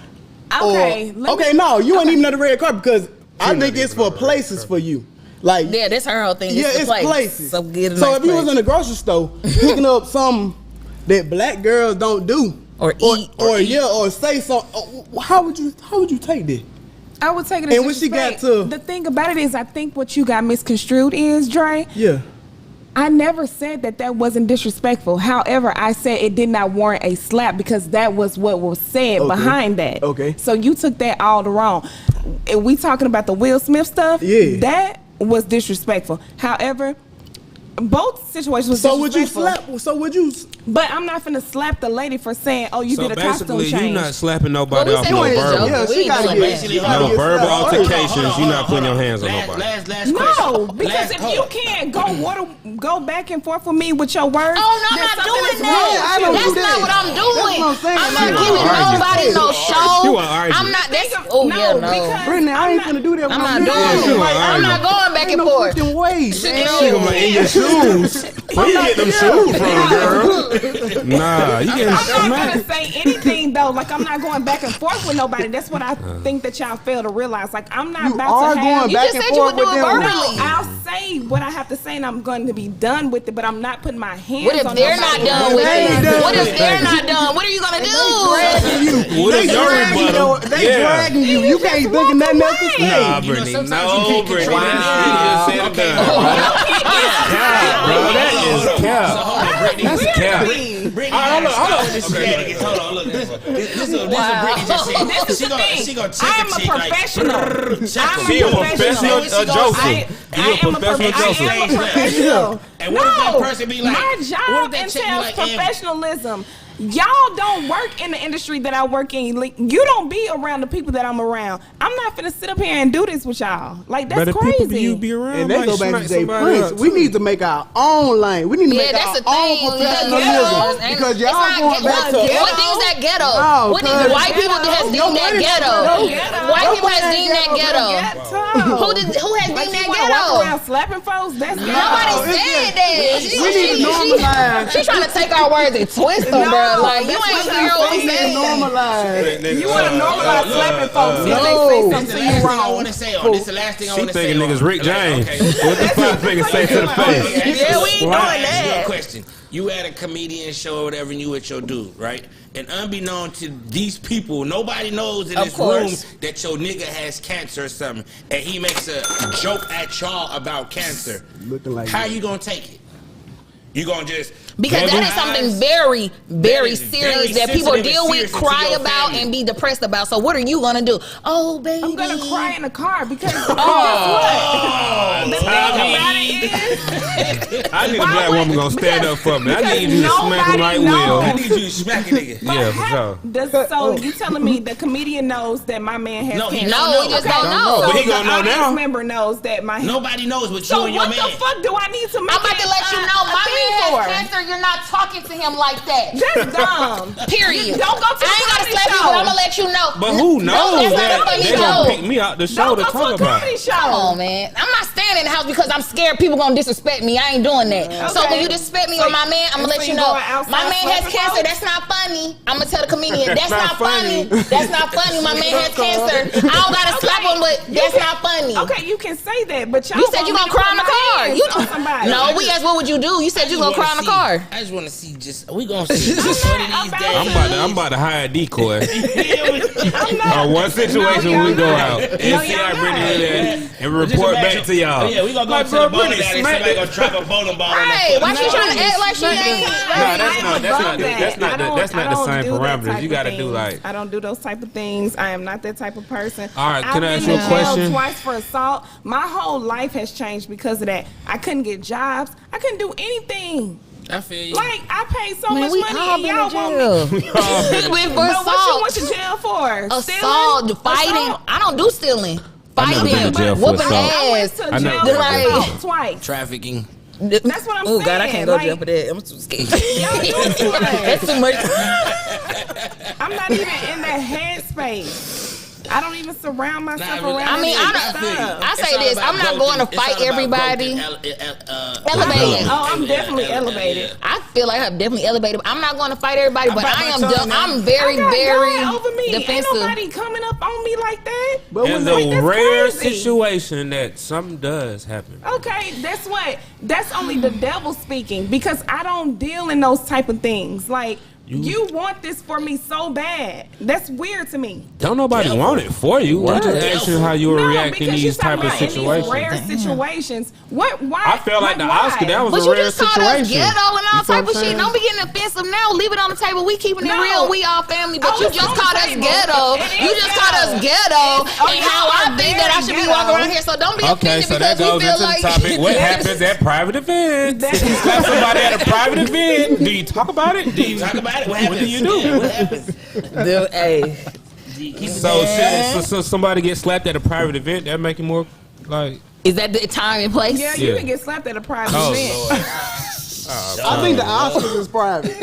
Okay, let me- no, you ain't even at the red carpet because I think it's for places for you. Like, Yeah, that's her whole thing. yeah, It's the it's place. places. So get a So nice if you was place. in the grocery store picking up something that black girls don't do, Or eat. or say something, how would you take that? I would take it as And when she got disrespect. to- The thing about it is, I think what you got misconstrued is, Dre, Yeah. I never said that wasn't disrespectful. However, I said it did not warrant a slap because that was what was said Okay. behind that. Okay. So you took that all the wrong. If we talking about the Will Smith stuff, Yeah. that was disrespectful. However, both situations was So would you disrespectful. slap? So would you? But I'm not finna slap the lady for saying, "Oh, you So did a costume basically, change." you're not slapping nobody Well, off we no said we was verbal. joking. Yeah, We she ain't gotta doing get. that. She gotta No get verbal slapped. altercations. You're not putting your hands on nobody. Last No, question. because if you can't go back and forth with me with your words, Oh, no, I'm then not something doing is that. wrong. I don't That's do that. not what I'm doing. That's what I'm saying. I'm You not wanna giving argue. nobody no show. You wanna argue. I'm not. That's oh No, yeah, no. because Brittany, I ain't I'm gonna do that. I'm when not there. doing it. Like, I'm not going back Ain't and no forth. fucking way. Shit, man. She gonna be like, in your shoes. Where you get them shoes from, girl? Nah, you getting I'm not smacked. gonna say anything though. Like I'm not going back and forth with nobody. That's what I think that y'all fail to realize. Like I'm not You about are to have. going You back just and said you forth would do with it them. verbally. I'll say what I have to say, and I'm going to be done with it. But I'm not putting my hands. What if on they're not nobody. done with They ain't it? done What with if it. they're not done? What are you gonna do? Dragging you. What They is your dragging you. rebuttal? They Yeah. dragging you. You can't think of nothing else to say. Nah, You know, Brittany. sometimes you No, can't Brittany. control That's it. just Okay. said cap, bro. That is cap. So hold on, Brittany. That's cap. Brittany, hold on. Hold on, look. This is what Brittany just said. This is She the gonna thing. check I am a a chick like, professional. check I'm her. She a a professional professional. Joseph. I You a am a professional Joseph. I am a professional. And what if that No, person be like, my what if job that chick be entails like, professionalism. Y'all don't work in the industry that I work in. Like, you don't be around the people that I'm around. I'm not finna sit up here and do this with y'all. Like, that's Better crazy. people you be around. And they might go back smack to Jay somebody Prince. up, We too. need to make our own lane. We need to Yeah, make that's our the thing. own professionalism. Ghetto. Because It's y'all not going back to what things that ghetto? No, What things cause- white people has deemed that ghetto? White people has deemed that ghetto. Who has Like, deemed you that wanna walk ghetto? around slapping folks? That's ghetto. Nobody it's said just- that. we need to normalize. She trying to take our words and twist them, bro. Like you ain't hear what we said. Normalize. You want to normalize slapping folks if no. they say This is something the to last you thing I wrong. want to say on this. The last thing I She want to say. thinking niggas Rick James. Okay. What the five fingers say to the face? Yeah, we ain't doing Ask you a that. question. You at a comedian show or whatever, and you with your dude, right? And unbeknown to these people, nobody knows in Of this course. room that your nigga has cancer or something, and he makes a joke at y'all about cancer. Looking like How that. you gonna take it? You gonna just Because that is something very, very is serious very that people sensitive and deal with, serious to cry your about, family. and be depressed about. So what are you gonna do? Oh, baby. I'm gonna cry in the car because guess what? The thing Tommy. about it is, I need a Why black would- woman gonna stand up for me. I need you to because smack him like nobody Will. I knows. need you to smack a nigga. Yeah, for sure. So you telling me the comedian knows that my man has No, he cancer? No, we just don't know. So But he the gonna know audience now. member knows that my. Nobody knows but you So and your what man. the fuck do I need to make? I'm about to let you know, my man has cancer. You're not talking to him like that. That's dumb. Period. Don't go to I ain't gotta a comedy slap you, show. but I'm gonna let you know. But who knows that's not a that funny they gonna joke. pick me out the show Don't to go talk to a about? comedy show. Come on, man. I'm not staying in the house because I'm scared people gonna disrespect me. I ain't doing that. So Okay. when you disrespect me or my man, I'm gonna So let you you know. going outside My man has slapping cancer. folks? That's not funny. I'm gonna tell the comedian. That's That's not not funny. funny. That's not funny. My man has cancer. I don't gotta slap him, but that's not funny. Okay, you can say that, but y'all You said you want gonna me to cry in the put my car. hands You on somebody. about it. No, we asked what would you do. You said you gonna cry in the car. I just want to see. We gonna see just one of these days. I'm about to hire a decoy. One situation when we go out and see how Brittany there and report back to y'all. Yeah, we gonna go to the bowling alley. Somebody gonna drop a bowling ball. Hey, why she trying to act like she ain't? That's not the same parameters. You gotta do like. I don't do those type of things. I am not that type of person. All right, can I ask you a I've been in question? jail twice for assault. My whole life has changed because of that. I couldn't get jobs. I couldn't do anything. I feel you. Like, I paid so Man, much we money all and been y'all in want jail. me. For But what you assault. went to jail for? Assault, fighting. I don't do stealing. I've never been to jail Fighting, for whooping assault. I went ass. to I jail never- for Like- assault twice. Trafficking. That's what I'm saying. Oh God, I can't go to jail Like, for that. I'm too scared. Y'all doing too much. That's too much. I'm not even in that headspace. I don't even surround myself around. I mean, I say this. I'm not going to fight everybody. Elevated. Oh, I'm definitely elevated. I feel like I'm definitely elevated. I'm not going to fight everybody, but I am. I'm very, I got very God over me. defensive. Ain't nobody coming up on me like that. But It's when a that's rare crazy. situation that something does happen. Okay, that's what. That's only the devil speaking because I don't deal in those type of things. Like you want this for me so bad. That's weird to me. Don't nobody want it for you. I'm just asking how you would react in because these you type of talking about in these rare situations. situations. What? Why? I felt like the Oscar, that was But a you rare just called us situation. ghetto and all You feel type what of I'm shit. saying? Don't be getting offensive now. Leave it on the table. We keeping it No. real. We all family. But Oh, you it's just on the called us table. ghetto. It You is just called us ghetto. ghetto. And how I think that I should be walking around here. So don't be Okay, offended so that because we goes feel into the like topic. What happens at private events? If you slap somebody at a private event, do you talk about it? Do you talk about it? What happens? do you do? What happens? Hey. So somebody gets slapped at a private event, that make it more like. Is that the time and place? Yeah, you Yeah. can get slapped at a private Oh event. Lord! I think the Oscars is private.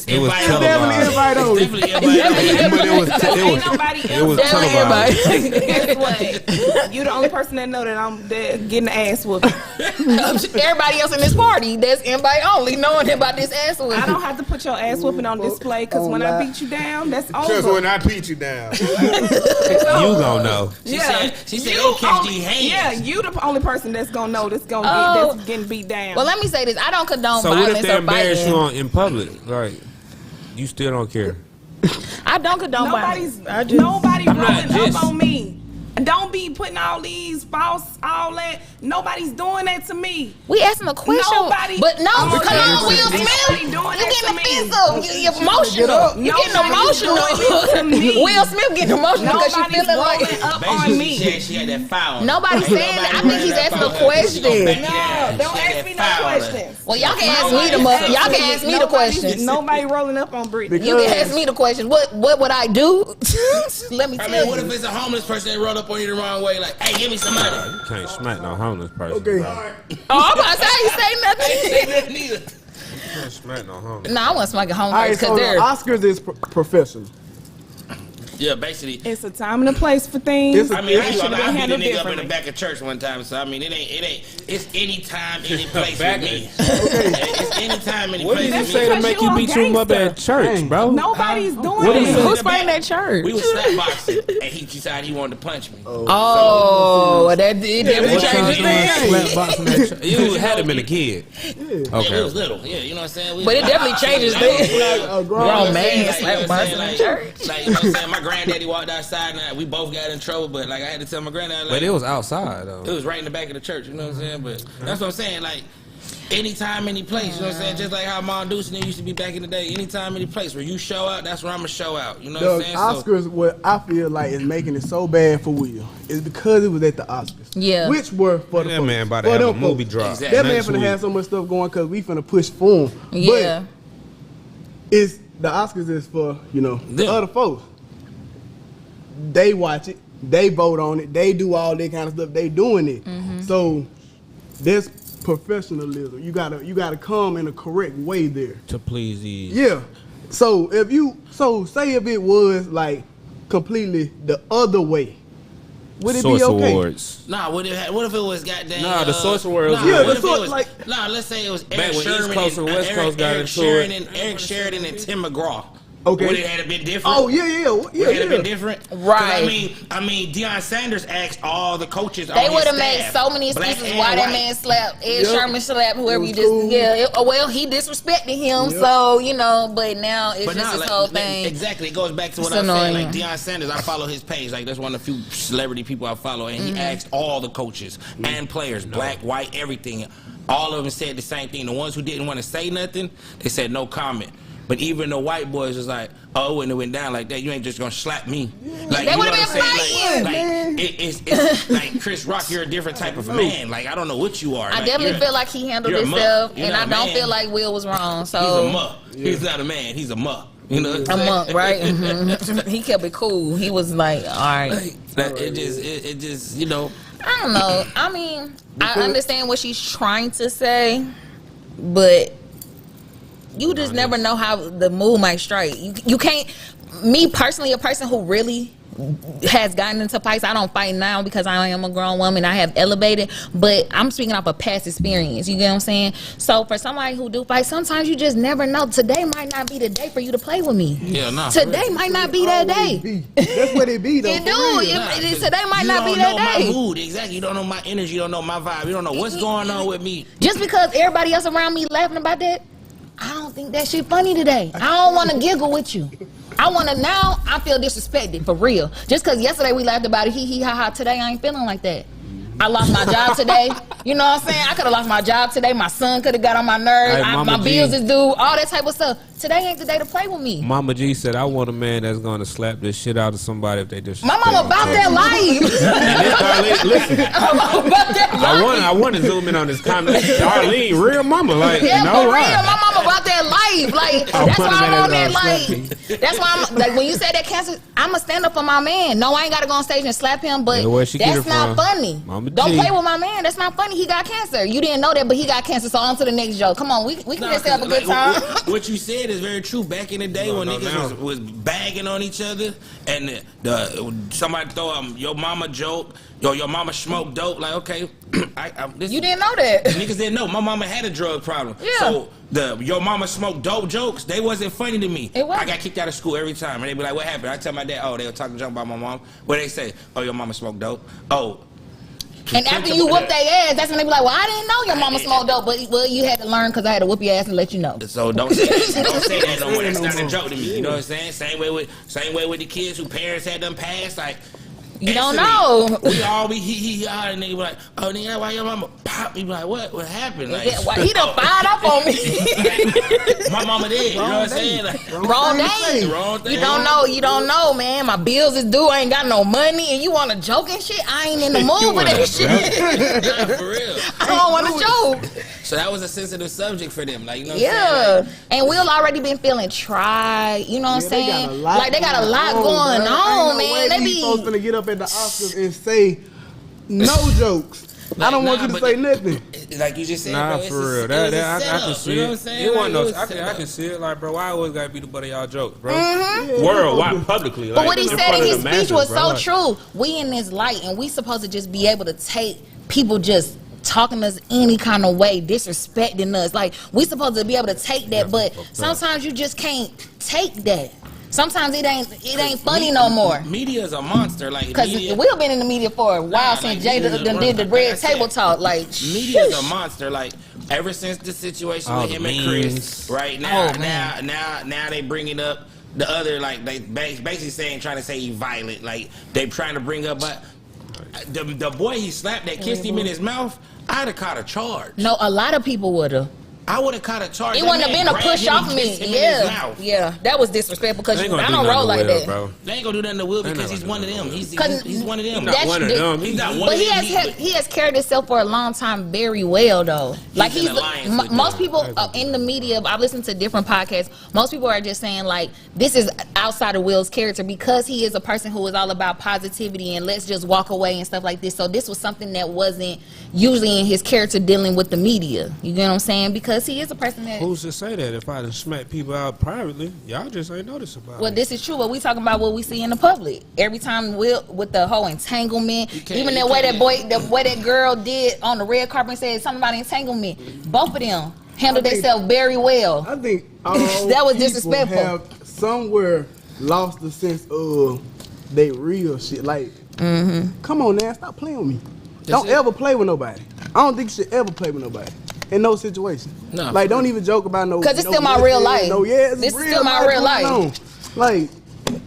It was Definitely televised. invite only. Definitely everybody. But Ain't nobody it was else. televised. Guess what? You the only person that know that I'm there getting the ass whooping. Everybody else in this party, that's invite only, knowing about this ass I whooping. don't have to put your ass whooping on display because when I beat you down, that's Because over. when I beat you down, you gonna know. She said, "Don't catch these hands." Yeah, you the only person that's gonna know that's gonna that's getting beat down. Well, let me say this. I don't condone So what if violence they or embarrass you fighting. in public? Like, you still don't care? I don't condone Nobody's violence. nobody I'm not rolling just- up on me. Don't be putting all these false, all that. Nobody's doing that to me. We asking a question. Nobody- But no, I'm come okay. on, Will Nobody Smith. doing You that getting to me. offensive. You're emotional. You getting Nobody's emotional. doing it to me. Will Smith getting emotional because you Nobody's feeling rolling like. up on Basically, me. she had that foul. Nobody's saying that. I think he's asking a question. No, don't ask me no questions. Well, y'all can ask me the y'all can ask me the questions. Nobody rolling up on Britney. You can ask me the question. What would I do? Let me I tell mean, what you. if it's a homeless person that rolled up on you the wrong way? Like, hey, give me some money. You can't smack no homeless person. Okay. Bro. Oh, I'm about to say you say nothing. Neither. You can't smack no homeless. No, I want to smack a All homeless right, because so the they're. Oscars is professional. Yeah, basically. It's a time and a place for things. It's a- I mean, It I should've been beat a handled nigga up in the differently. back of church one time, so I mean, it ain't. It's any time, any place Back with me. Okay. It's any time, any What place did you with say me. to make you beat you up at church, Dang. bro? Nobody's doing What do you it. say? Who's fighting at church? We was slap boxing, and he decided he wanted to punch me. Oh, that did definitely What change y'all his doing thing. slap boxing at church? You had to been a kid. Yeah, we Okay. was little. Yeah, you know what I'm saying? We But it definitely changes things. A Grown man Like, slap you know what I'm boxing saying? in church. Like, you know what I'm saying? My granddaddy walked outside, and we both got in trouble. But like, I had to tell my granddad, like, But it was outside though. it was right in the back of the church. You know what I'm saying? But that's what I'm saying. Like, anytime, any place. You know what I'm saying? Just like how Mom Deuce and them used to be back in the day. Anytime, any place where you show out, that's where I'm gonna show out. You know what The I'm saying? Oscars, what I feel like is making it so bad for Will is because it was at the Oscars. Yeah. Which were for the That folks. man about to For have a them movie folks. drop. Exactly. That man next finna week. have so much stuff going because we finna push for him. Yeah. But it's the Oscars is for, the Them. other folks. They watch it. They vote on it. They do all that kind of stuff. They doing it. So there's professionalism. You gotta come in a correct way there. To please these. Yeah. So say if it was like completely the other way, would it Source be okay? Awards. Nah, what if it was goddamn? Nah, the Source Awards. Nah, Yeah, what the if it Source, was like- let's say it was Back Eric when East Sherman Coast and West Coast got Eric into Sheridan, it. Eric Sheridan and Tim McGraw. Okay. Would it have been different? Oh yeah. Would it have been different? 'Cause Right. I mean, Deion Sanders asked all the coaches. They would have made so many excuses why that man slapped Ed Sherman, slapped whoever he just well, he disrespected him, so you know. But now it's just this whole thing. Exactly, it goes back to what It's I'm saying. annoying. Like Deion Sanders, I follow his page. Like that's one of the few celebrity people I follow, and he asked all the coaches and players, black, white, everything. All of them said the same thing. The ones who didn't want to say nothing, they said no comment. But even the white boys was like, oh, when it went down like that, you ain't just gonna slap me. Like, They you would know have what been I'm saying? fighting. Like, it's like Chris Rock, you're a different type of man. Like I don't know what you are. I Like, definitely feel like he handled you're a muck. himself, You're and not I a don't man. feel like Will was wrong. So He's a muck. He's not a man. He's a muck. You know what I'm a saying? monk, right? Mhm. He kept it cool. He was like, all right. It just, you know. I don't know. I mean, I understand what she's trying to say, but you just never know how the mood might strike. You can't. Me personally, a person who really has gotten into fights, I don't fight now because I am a grown woman. I have elevated, but I'm speaking off a past experience. You get what I'm saying? So for somebody who do fight, sometimes you just never know. Today might not be the day for you to play with me. Yeah, nah. Today might not be that day. That's what it be though. It do. Today might not be that You don't know day. my mood, exactly. You don't know my energy. You don't know my vibe. You don't know what's going on with me. Just because everybody else around me laughing about that, I don't think that shit funny today. I don't want to giggle with you. I want to now. I feel disrespected for real. Just because yesterday we laughed about it, hee hee ha ha. Today I ain't feeling like that. I lost my job today. You know what I'm saying? I could have lost my job today. My son could have got on my nerves. Hey, My Mama G. bills is due. All that type of stuff. Today ain't the day to play with me. Mama G said, I want a man that's going to slap this shit out of somebody if they just. My mama about that life. Listen, I'm about that life. I want to zoom in on this comment. Darlene, real mama. Like, Yeah, no for real. lie. My mama about that life. Like, I that's want why a I'm man on that that's gonna life. That's why I'm like, when you say that cancer, I'ma stand up for my man. No, I ain't gotta go on stage and slap him, but Yeah, where she get that's it not from? funny. Mama Don't G. play with my man. That's not funny. He got cancer. You didn't know that, but he got cancer. So on to the next joke. Come on, we can just have a good time. What you said is very true. Back in the day when niggas was bagging on each other, and somebody throw your mama joke, your mama smoked dope. Like, okay, You didn't know that. Niggas didn't know. My mama had a drug problem. Yeah. So your mama smoked dope jokes, they wasn't funny to me. It wasn't. I got kicked out of school every time. And they be like, what happened? I tell my dad, oh, they were talking junk about my mom. What they say? Oh, your mama smoked dope. Oh. And after you whoop their ass, that's when they be like, well, I didn't know your mama smoked dope, but well, you had to learn because I had to whoop your ass and let you know. So don't say that no more. That's not a joke to me. You know what I'm saying? Same way with the kids who parents had them passed. Like, You don't know. We all be and they be like, oh, nigga, why your mama pop? You be like, what happened? Like, Why he done fired up on me. my mama did. You know what I'm saying? Like, Wrong day. Wrong thing. You don't know, man. My bills is due. I ain't got no money, and you want to joke and shit. I ain't in the mood for that shit. Nah, for real. I don't want to joke. So that was a sensitive subject for them. Like, you know what Yeah, I'm saying? Like, and Will already been feeling tried. You know what I'm They got saying? a lot Like they got a lot going bro. on, Ain't no man. way They these folks be. finna get up at the Oscars and say no jokes. I don't want you to say nothing. Like you just said, Nah, bro, for real. it was a I can setup, see you know it. what I'm saying? It wasn't Like, no, it was I set can up. see it. Like, bro, why I always gotta be the butt of y'all jokes, bro? Mm-hmm. Worldwide, publicly. But Like, what he in said front in of his the speech masses, was bro. so Like, true. We in this light, and we supposed to just be able to take people just talking to us any kind of way, disrespecting us. Like we supposed to be able to take that, but sometimes you just can't take that. Sometimes it ain't funny no more. Media is a monster. Like, Because media, we've been in the media for a while Nah, since like, Jay media done is did the like red I said, table talk. Like media is a sheesh. monster. Like ever since the situation All with the him and Chris, memes. right now, Oh, man. now they bringing up the other, like they basically trying to say he violent. Like they trying to bring up, but the boy he slapped that kissed him in his mouth, I'd have caught a charge. No, a lot of people would have. I would have caught a charge. It That wouldn't have man been a grabbed push him and off kissed me. him in his Yeah, mouth. yeah, that was disrespectful because They I ain't gonna don't do roll nothing like to Will, that. bro. They ain't gonna do nothing to Will They because not he's gonna one of do them. nothing. He's one of them. He's not one of them. He's not one But of them. he has carried himself for a long time very well though. Like in he's alliance with most them. people in the media. I've listened to different podcasts. Most people are just saying like this is outside of Will's character because he is a person who is all about positivity and let's just walk away and stuff like this. So this was something that wasn't usually in his character dealing with the media. You get what I'm saying? Because he is a person that. Who's to say that if I done smack people out privately, y'all just ain't notice about Well, it. this is true. But we talking about what we see in the public every time. Will with the whole entanglement, even the way that girl did on the red carpet and said something about entanglement. Both of them handled themselves very well. I think all That was people disrespectful. have somewhere lost the sense of they real shit. Like, come on now, stop playing with me. Don't ever play with nobody. I don't think you should ever play with nobody. In no situation. No. Like, don't even joke about no. Because it's still my real life. No, yeah, this is still my real life. Like,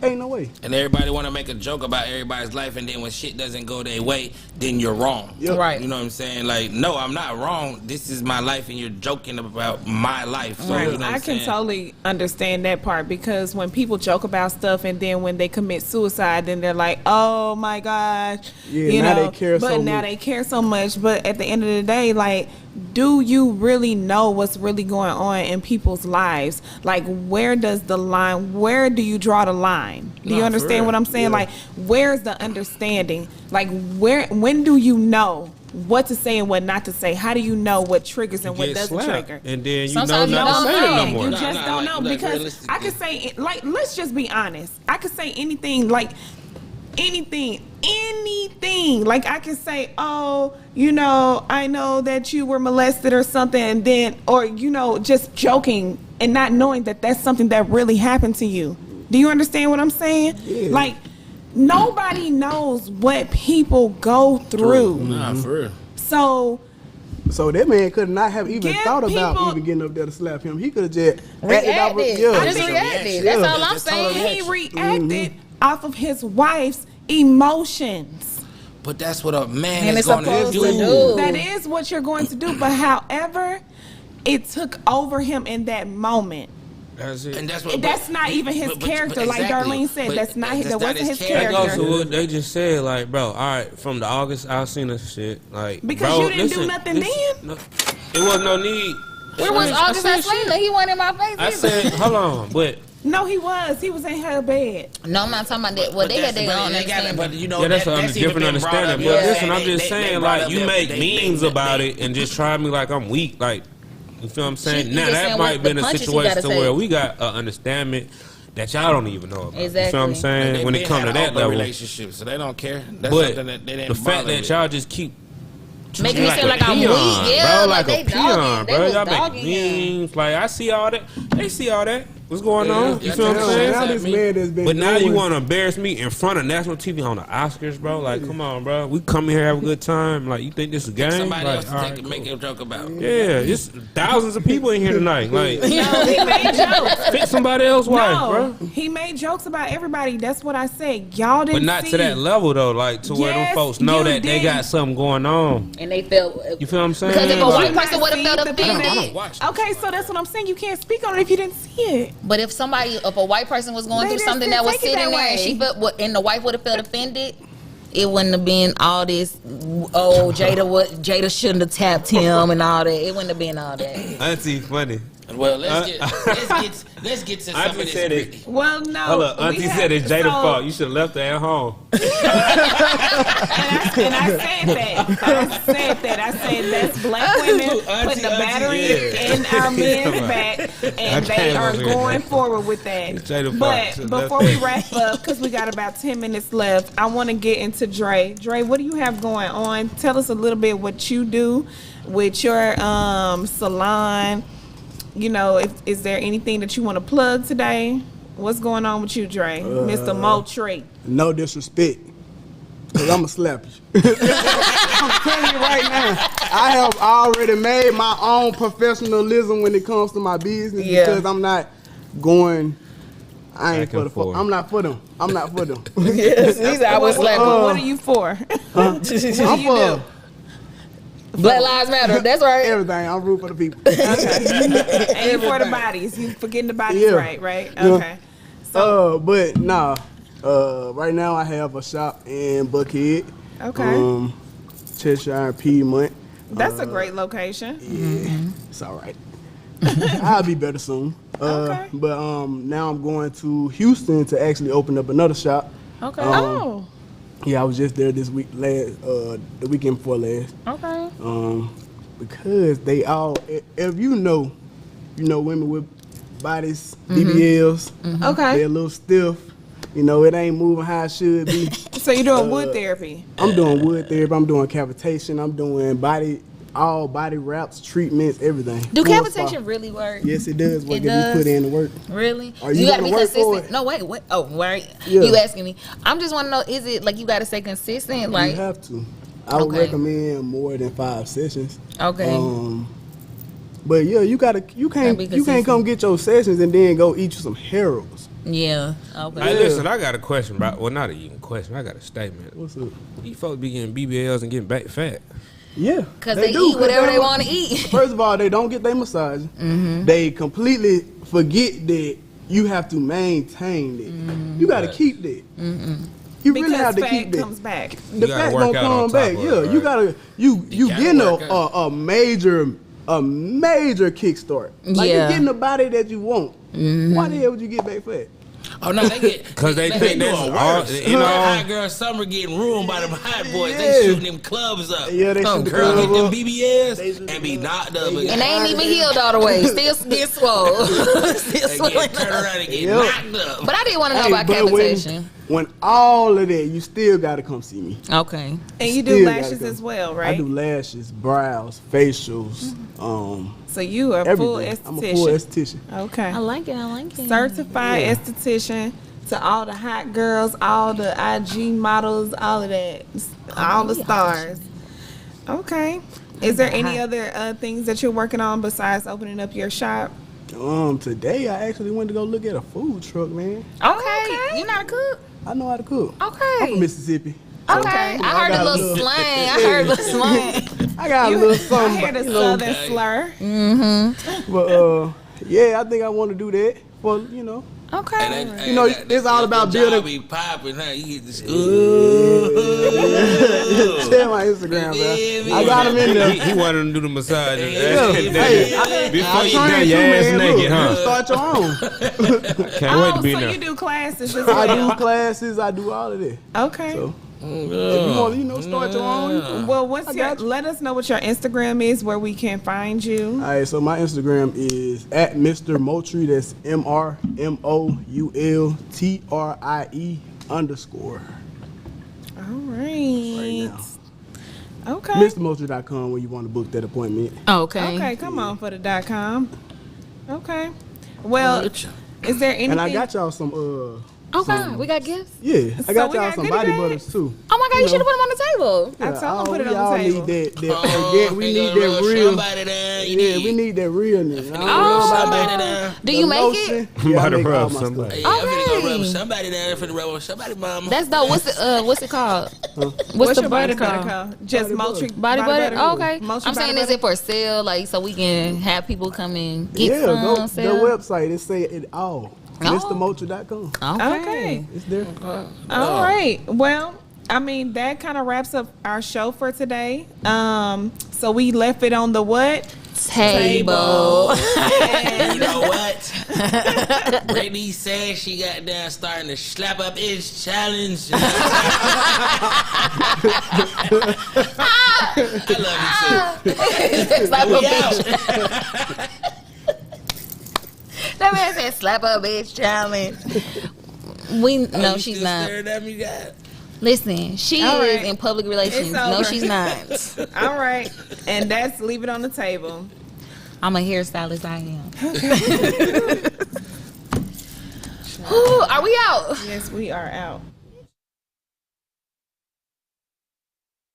ain't no way. And everybody want to make a joke about everybody's life, and then when shit doesn't go their way, then you're wrong. Yep. Right. You know what I'm saying? Like, no, I'm not wrong. This is my life, and you're joking about my life. So, Right. you know what I I'm can saying? totally understand that part, because when people joke about stuff and then when they commit suicide, then they're like, "Oh my gosh," Yeah, you now know. they care but so now much. they care so much. But at the end of the day, like, do you really know what's really going on in people's lives? Like, where does the line? Where do you draw the line? Do you Nah, for understand real. what I'm saying? Yeah. Like, where's the understanding? Like, when do you know what to say and what not to say? How do you know what triggers and what Get doesn't slapped, trigger? and then you Sometimes know you not to don't say it no know. more. You Nah, just nah, don't like- know, like because realistically. I could say, like, let's just be honest. I could say anything, like anything. Like, I can say, "Oh, you know, I know that you were molested or something," and then, or, you know, just joking and not knowing that that's something that really happened to you. Do you understand what I'm saying? Yeah. Like, nobody knows what people go through. Nah, for real. So So that man could not have even Give thought about people- even getting up there to slap him. He could have just Reacted. Yeah. I just reacted. That's all I'm Just total saying. he reacted off of his wife's emotions. But that's what a man And is it's going to supposed do. to do. That is what you're going to do. But however, it took over him in that moment. That's it. And that's what. That's not even his character, like Darlene said. That's not his- that wasn't his That character. goes to what they just said, like, bro, all right, from the August, I've seen this shit. Like, Because bro, you didn't do listen, nothing listen, then? no, it wasn't no need. Where was August said Alsina? He wasn't in my face I either. said, hold on, but No, he was. He was in her bed. No, I'm not talking about that. Well, they had their own understanding. But you know, yeah, that's a even different been brought understanding. up. But Yeah. listen, I'm They- just they saying, brought like, up you that make they- memes they- about they- it and just try me like I'm weak, like, you feel what I'm saying? You Now just that saying might what been the a punches you situation gotta to where take. we got an understanding that y'all don't even know about. You feel what I'm Exactly. saying? They When it been come to had that open level, relationships, so they don't care. That's but something that they didn't the fact bother that with. y'all just keep Making me like seem a like I'm weak. peon, Yeah, bro, like like they a peon, dogging. They bro. was Y'all dogging make him. memes. Like, I see all that. They see all that. What's going Yeah, on? You yeah, feel what I'm yeah. saying? Now this man has been But now you doing- want to embarrass me in front of national TV on the Oscars, bro? Like, come on, bro. We come here have a good time. Like, you think this is a game? Somebody Like, else to all take right, and make cool. a joke about. Yeah, it's thousands of people in here tonight. Like, No, he made jokes. fit somebody else's wife, No, bro. he made jokes about everybody. That's what I said. Y'all didn't But not see. to that level though. Like to where them Yes, folks know you that they didn't. got something going on. And they felt. You feel what I'm saying? Because if a Like, white person would have felt I don't- I offended. I don't watch. Okay, so that's what I'm saying. You can't speak on it if you didn't see it. But if a white person was going They through just something didn't that was take it sitting that there and way. she felt, and the wife would have felt offended, it wouldn't have been all this. Oh, Jada shouldn't have tapped him and all that. It wouldn't have been all that. Auntie, funny. Well, let's get to some of Auntie this. said it. Brittany. Well, no. Hold up, Auntie we said it's have- Jada's so- fault. You should have left her at home. And I said that. I said that's black women putting the battery in our men's back, and they came are over here. going forward with that. It's Jada But Fox. before we wrap up, because we got about 10 minutes left, I want to get into Dre. Dre, what do you have going on? Tell us a little bit what you do with your salon. You know, is there anything that you want to plug today? What's going on with you, Dre? Mr. Moultrie. No disrespect, cause I'ma slap you. I'm telling you right now, I have already made my own professionalism when it comes to my business because I'm not going. I ain't Back and for the. forth. I'm not for them. I'm not for them. He's always like, What are you for? I'm you for Black Lives Matter. That's right. everything. I'm rooting for the people. And you for the bodies. You forgetting the bodies, Yeah. right? Yeah. Okay. So, But nah. Right now I have a shop in Buckhead. okay. Cheshire and Piedmont. That's a great location. It's all right. I'll be better soon. Okay. But now I'm going to Houston to actually open up another shop. Okay. Oh. Yeah, I was just there this week, the weekend before last. Okay. Because they all, if you know women with bodies, BBLs, Okay. they're a little stiff. You know, it ain't moving how it should be. So you're doing wood therapy. I'm doing wood therapy. I'm doing cavitation. I'm doing body all body wraps, treatments, everything. Do Full cavitation spa. really work? Yes, it does. What It you does? put in the work. Really? Are you gotta gonna be work for consistent. it? No, wait. Oh, right. Yeah. You asking me? I'm just want to know: is it like you gotta stay consistent? Like, You have to. I would Okay. recommend more than 5 sessions. okay, But yeah, you Gotta be can't consistent. come get your sessions and then go eat you some Harold's. yeah, okay. Hey, listen, I got a question, bro. Well, not even a question. I got a statement. What's up? You folks be getting BBLs and getting back fat. Yeah, Because they do, eat 'cause whatever they don't- want to eat. First of all, they don't get their massage. They completely forget that you have to maintain that. You got to keep that. You really Because have to fat keep that. comes back. The You gotta fat work gonna out on come top back. of it, Yeah, right? you gotta you gotta getting work a major kickstart. Like Yeah. you're getting the body that you want. Why the hell would you get back fat? Oh no, they get 'Cause they think that's doing all- worse. you know- Hot girl summer getting ruined by them hot boys. Yeah. They shooting them clubs up. Yeah, they shoot the girl club get them up. BBLs They shoot and the be club. knocked up. And they ain't even healed all the way. Still get swole. Still They swelling get turned up. around and get Yep. knocked up. But I didn't want to know Hey, about but cavitation. when all of that, you still gotta come see me. Okay. And you Still do gotta lashes come. as well, I right? do lashes, brows, facials, So you are a full everything. I'm a full esthetician. esthetician. Okay. I like it. Certified esthetician to all the hot girls, all the IG models, all of that, all the stars. Okay. Is there any other things that you're working on besides opening up your shop? Today I actually went to go look at a food truck, man. Okay. You not a cook? I know how to cook. I'm Okay. from Mississippi. Okay. I heard got a a little little- slang. I heard a little slang. I got a little I something. hear the you know, southern slur. but yeah, I think I want to do that for Okay. You know, it's all about building- Be popping, huh? You get this. Tell my Instagram, bro. I got him in there. He wanted to do the massage. Yeah. Hey, Before I you train done too, your ass man. naked, Look, huh? you start your own. Can't wait to Oh, be so there. you do classes as I do well? classes. I do all of that. Okay. So if you want to, start your own. you can- Well, what's I your? got you. Let us know what your Instagram is, where we can find you. All right, so my Instagram is at Mr. Moultrie. That's MrMoultrie_. All right. now. Okay. MrMoultrie.com where you want to book that appointment. Okay. Okay, come on for the .com. Okay. Well, is there anything? And I got y'all some Okay. We got gifts. yeah, I got we y'all got some goodie body bags? butters too. Oh my God! You should have put them on the table. I told him put it we on all the table. need that we need that real. Somebody down. You Yeah, need. we need that realness. I don't Oh. know about Somebody that. down. Do you make it? Yeah, I About to make all rub my somebody. stuff. Yeah, I'm finna go Okay. rub somebody down. Finna rub somebody, mama. That's dope. What's it called? What's the your body brand butter called? called? Just Body Moultrie Body butter? Oh, okay. Moultrie I'm saying, body is it for sale, like, so we can have people come and get Yeah, some go sale? their website. It say it all. Oh. MrMoultrie.com. Okay. It's there. All right. Well, I mean, that kind of wraps up our show for today. So we left it on the what? Table. You know what? Brittany said she got down starting to slap up his challenge. I love you too. Slap a We bitch. out. That man said slap a bitch challenge. No, You she's still not. staring at me, God? Listen, she All is right. in public relations. It's No, over. she's not. All right. And that's leave it on the table. I'm a hairstylist. I am. Ooh, are we out? Yes, we are out.